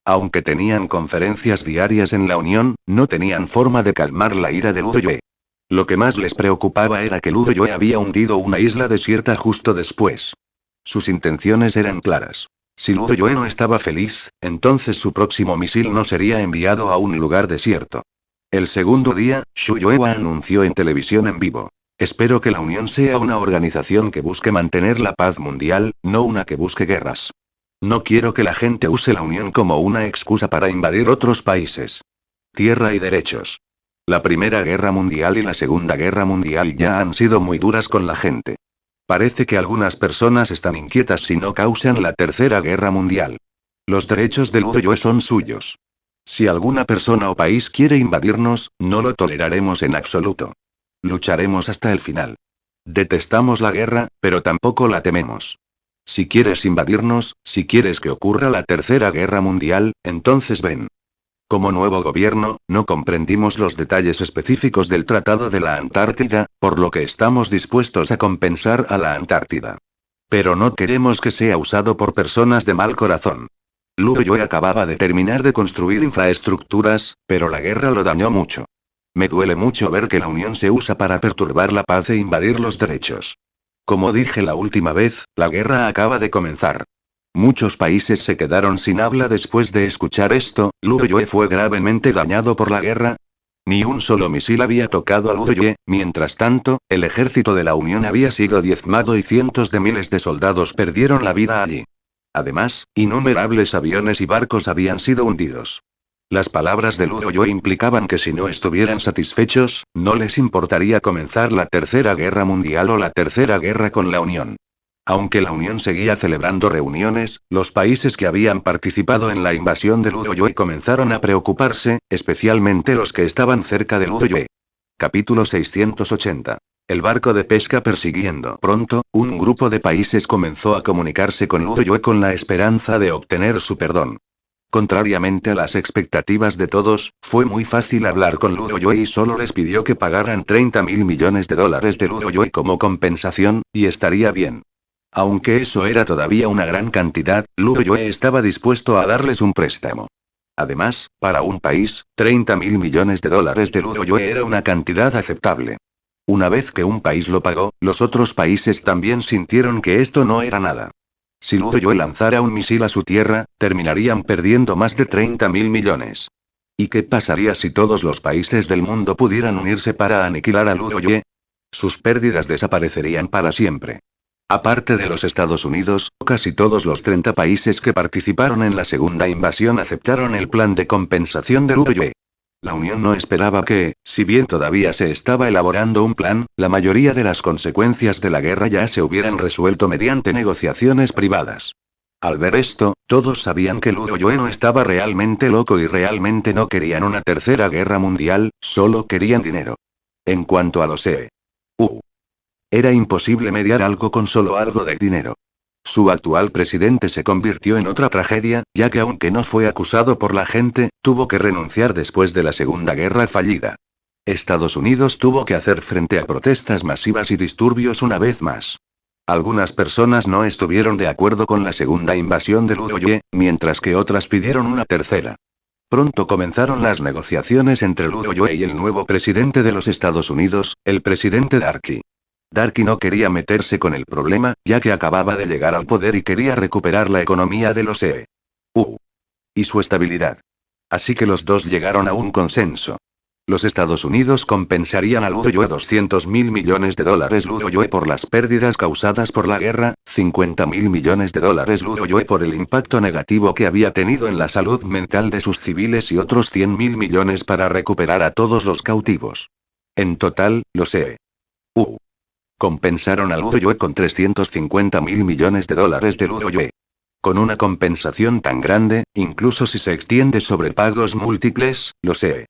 Aunque tenían conferencias diarias en la Unión, no tenían forma de calmar la ira de Lu Yue. Lo que más les preocupaba era que Lu Yue había hundido una isla desierta justo después. Sus intenciones eran claras. Si Lu Yue no estaba feliz, entonces su próximo misil no sería enviado a un lugar desierto. El segundo día, Xu Yuehua anunció en televisión en vivo. Espero que la Unión sea una organización que busque mantener la paz mundial, no una que busque guerras. No quiero que la gente use la Unión como una excusa para invadir otros países. Tierra y derechos. La Primera Guerra Mundial y la Segunda Guerra Mundial ya han sido muy duras con la gente. Parece que algunas personas están inquietas si no causan la Tercera Guerra Mundial. Los derechos del Lu Yue son suyos. Si alguna persona o país quiere invadirnos, no lo toleraremos en absoluto. Lucharemos hasta el final. Detestamos la guerra, pero tampoco la tememos. Si quieres invadirnos, si quieres que ocurra la Tercera Guerra Mundial, entonces ven. Como nuevo gobierno, no comprendimos los detalles específicos del Tratado de la Antártida, por lo que estamos dispuestos a compensar a la Antártida. Pero no queremos que sea usado por personas de mal corazón. Luoyue acababa de terminar de construir infraestructuras, pero la guerra lo dañó mucho. Me duele mucho ver que la Unión se usa para perturbar la paz e invadir los derechos. Como dije la última vez, la guerra acaba de comenzar. Muchos países se quedaron sin habla después de escuchar esto. ¿Luoyue fue gravemente dañado por la guerra? Ni un solo misil había tocado a Luoyue, mientras tanto, el ejército de la Unión había sido diezmado y cientos de miles de soldados perdieron la vida allí. Además, innumerables aviones y barcos habían sido hundidos. Las palabras de Luoyue implicaban que si no estuvieran satisfechos, no les importaría comenzar la Tercera Guerra Mundial o la Tercera Guerra con la Unión. Aunque la Unión seguía celebrando reuniones, los países que habían participado en la invasión de Luoyue comenzaron a preocuparse, especialmente los que estaban cerca de Luoyue. Capítulo 680. El barco de pesca persiguiendo. Pronto, un grupo de países comenzó a comunicarse con Luoyue con la esperanza de obtener su perdón. Contrariamente a las expectativas de todos, fue muy fácil hablar con Luoyue y solo les pidió que pagaran $30.000 millones de Luoyue como compensación, y estaría bien. Aunque eso era todavía una gran cantidad, Luoyue estaba dispuesto a darles un préstamo. Además, para un país, $30.000 millones de Luoyue era una cantidad aceptable. Una vez que un país lo pagó, los otros países también sintieron que esto no era nada. Si Luoyue lanzara un misil a su tierra, terminarían perdiendo más de $30.000 millones. ¿Y qué pasaría si todos los países del mundo pudieran unirse para aniquilar a Luoyue? Sus pérdidas desaparecerían para siempre. Aparte de los Estados Unidos, casi todos los 30 países que participaron en la segunda invasión aceptaron el plan de compensación de Luoyue. La Unión no esperaba que, si bien todavía se estaba elaborando un plan, la mayoría de las consecuencias de la guerra ya se hubieran resuelto mediante negociaciones privadas. Al ver esto, todos sabían que Luoyue no estaba realmente loco y realmente no querían una tercera guerra mundial, solo querían dinero. En cuanto a los EU. Era imposible mediar algo con solo algo de dinero. Su actual presidente se convirtió en otra tragedia, ya que aunque no fue acusado por la gente, tuvo que renunciar después de la Segunda Guerra fallida. Estados Unidos tuvo que hacer frente a protestas masivas y disturbios una vez más. Algunas personas no estuvieron de acuerdo con la segunda invasión de Luoyue, mientras que otras pidieron una tercera. Pronto comenzaron las negociaciones entre Luoyue y el nuevo presidente de los Estados Unidos, el presidente Darky. Darky no quería meterse con el problema, ya que acababa de llegar al poder y quería recuperar la economía de los EU. Y su estabilidad. Así que los dos llegaron a un consenso. Los Estados Unidos compensarían a Luoyue $200.000 millones Luoyue por las pérdidas causadas por la guerra, $50.000 millones Luoyue por el impacto negativo que había tenido en la salud mental de sus civiles y otros $100.000 millones para recuperar a todos los cautivos. En total, los EU. Compensaron a Luoyue con $350.000 millones de Luoyue. Con una compensación tan grande, incluso si se extiende sobre pagos múltiples, los EU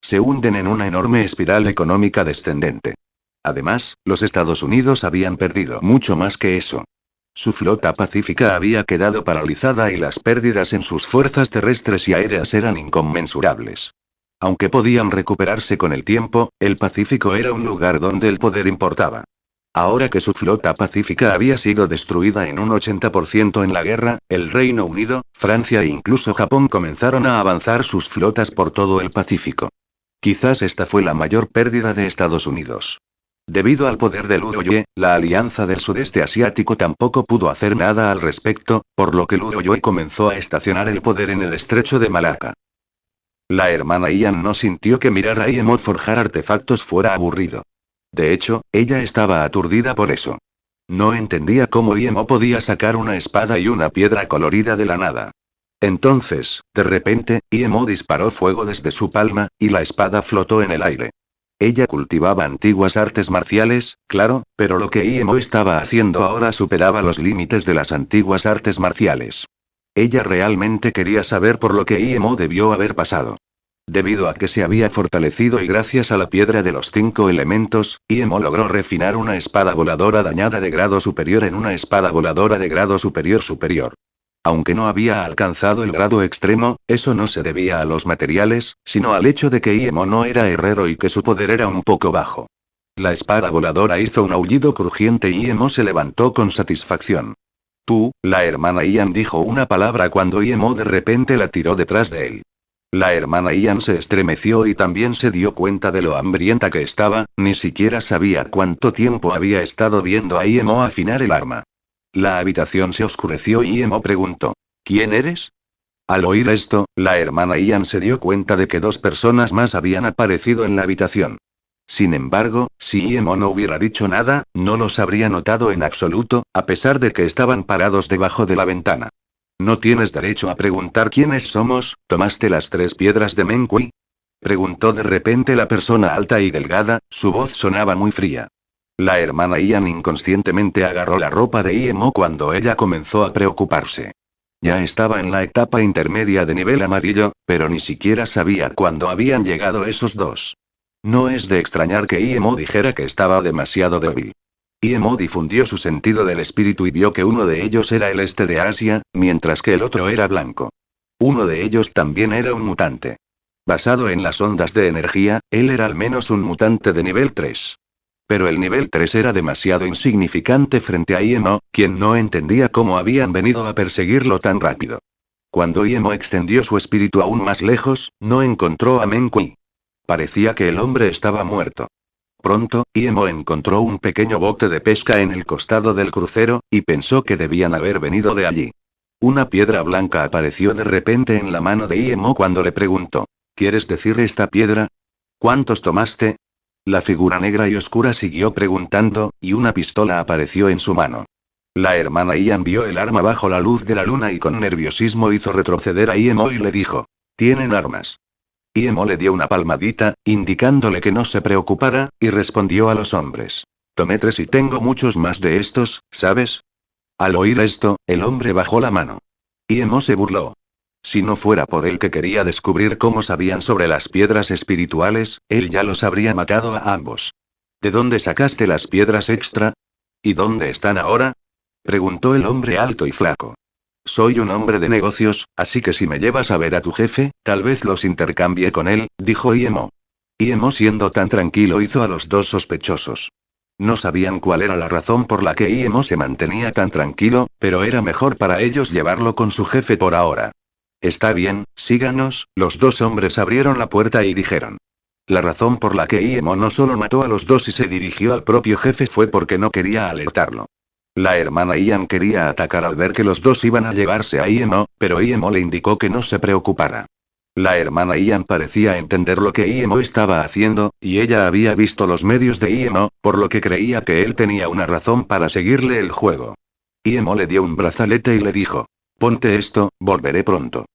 se hunden en una enorme espiral económica descendente. Además, los Estados Unidos habían perdido mucho más que eso. Su flota pacífica había quedado paralizada y las pérdidas en sus fuerzas terrestres y aéreas eran inconmensurables. Aunque podían recuperarse con el tiempo, el Pacífico era un lugar donde el poder importaba. Ahora que su flota pacífica había sido destruida en un 80% en la guerra, el Reino Unido, Francia e incluso Japón comenzaron a avanzar sus flotas por todo el Pacífico. Quizás esta fue la mayor pérdida de Estados Unidos. Debido al poder de Luoyue, la Alianza del Sudeste Asiático tampoco pudo hacer nada al respecto, por lo que Luoyue comenzó a estacionar el poder en el estrecho de Malaca. La hermana Ian no sintió que mirar a Iemot forjar artefactos fuera aburrido. De hecho, ella estaba aturdida por eso. No entendía cómo Iemot podía sacar una espada y una piedra colorida de la nada. Entonces, de repente, Iemot disparó fuego desde su palma, y la espada flotó en el aire. Ella cultivaba antiguas artes marciales, claro, pero lo que Iemot estaba haciendo ahora superaba los límites de las antiguas artes marciales. Ella realmente quería saber por lo que Iemot debió haber pasado. Debido a que se había fortalecido y gracias a la piedra de los 5 elementos, Iemo logró refinar una espada voladora dañada de grado superior en una espada voladora de grado superior. Aunque no había alcanzado el grado extremo, eso no se debía a los materiales, sino al hecho de que Iemo no era herrero y que su poder era un poco bajo. La espada voladora hizo un aullido crujiente y Iemo se levantó con satisfacción. Tú, la hermana Ian dijo una palabra cuando Iemo de repente la tiró detrás de él. La hermana Ian se estremeció y también se dio cuenta de lo hambrienta que estaba, ni siquiera sabía cuánto tiempo había estado viendo a Iemo afinar el arma. La habitación se oscureció y Iemo preguntó: ¿Quién eres? Al oír esto, la hermana Ian se dio cuenta de que 2 personas más habían aparecido en la habitación. Sin embargo, si Iemo no hubiera dicho nada, no los habría notado en absoluto, a pesar de que estaban parados debajo de la ventana. No tienes derecho a preguntar quiénes somos, ¿tomaste las 3 piedras de Menkui? Preguntó de repente la persona alta y delgada, su voz sonaba muy fría. La hermana Ian inconscientemente agarró la ropa de Iemo cuando ella comenzó a preocuparse. Ya estaba en la etapa intermedia de nivel amarillo, pero ni siquiera sabía cuándo habían llegado esos 2. No es de extrañar que Iemo dijera que estaba demasiado débil. Iemo difundió su sentido del espíritu y vio que uno de ellos era el este de Asia, mientras que el otro era blanco. Uno de ellos también era un mutante. Basado en las ondas de energía, él era al menos un mutante de nivel 3. Pero el nivel 3 era demasiado insignificante frente a Iemo, quien no entendía cómo habían venido a perseguirlo tan rápido. Cuando Iemo extendió su espíritu aún más lejos, no encontró a Menkui. Parecía que el hombre estaba muerto. Pronto, Iemo encontró un pequeño bote de pesca en el costado del crucero, y pensó que debían haber venido de allí. Una piedra blanca apareció de repente en la mano de Iemo cuando le preguntó: ¿Quieres decir esta piedra? ¿Cuántos tomaste? La figura negra y oscura siguió preguntando, y una pistola apareció en su mano. La hermana Ian vio el arma bajo la luz de la luna y con nerviosismo hizo retroceder a Iemo y le dijo: ¿Tienen armas? Iemo le dio una palmadita, indicándole que no se preocupara, y respondió a los hombres: Tomé 3 y tengo muchos más de estos, ¿sabes? Al oír esto, el hombre bajó la mano. Iemo se burló. Si no fuera por él que quería descubrir cómo sabían sobre las piedras espirituales, él ya los habría matado a ambos. ¿De dónde sacaste las piedras extra? ¿Y dónde están ahora? Preguntó el hombre alto y flaco. Soy un hombre de negocios, así que si me llevas a ver a tu jefe, tal vez los intercambie con él, dijo Iemo. Iemo, siendo tan tranquilo, hizo a los 2 sospechosos. No sabían cuál era la razón por la que Iemo se mantenía tan tranquilo, pero era mejor para ellos llevarlo con su jefe por ahora. Está bien, síganos. Los 2 hombres abrieron la puerta y dijeron. La razón por la que Iemo no solo mató a los 2 y se dirigió al propio jefe fue porque no quería alertarlo. La hermana Ian quería atacar al ver que los 2 iban a llevarse a Iemo, pero Iemo le indicó que no se preocupara. La hermana Ian parecía entender lo que Iemo estaba haciendo, y ella había visto los medios de Iemo, por lo que creía que él tenía una razón para seguirle el juego. Iemo le dio un brazalete y le dijo: Ponte esto, volveré pronto.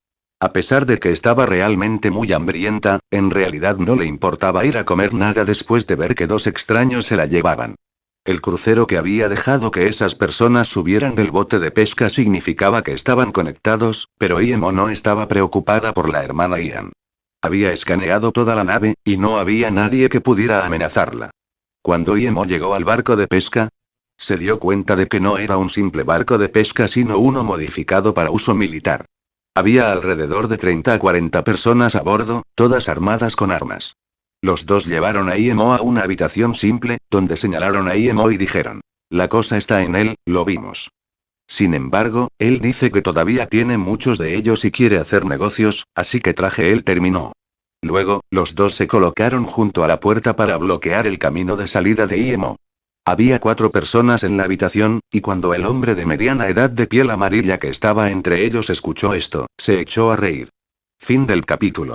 A pesar de que estaba realmente muy hambrienta, en realidad no le importaba ir a comer nada después de ver que 2 extraños se la llevaban. El crucero que había dejado que esas personas subieran del bote de pesca significaba que estaban conectados, pero Iemo no estaba preocupada por la hermana Ian. Había escaneado toda la nave, y no había nadie que pudiera amenazarla. Cuando Iemo llegó al barco de pesca, se dio cuenta de que no era un simple barco de pesca sino uno modificado para uso militar. Había alrededor de 30 a 40 personas a bordo, todas armadas con armas. Los 2 llevaron a Iemo a una habitación simple, donde señalaron a Iemo y dijeron: La cosa está en él, lo vimos. Sin embargo, él dice que todavía tiene muchos de ellos y quiere hacer negocios, así que traje él terminó. Luego, los 2 se colocaron junto a la puerta para bloquear el camino de salida de Iemo. Había 4 personas en la habitación, y cuando el hombre de mediana edad de piel amarilla que estaba entre ellos escuchó esto, se echó a reír. Fin del capítulo.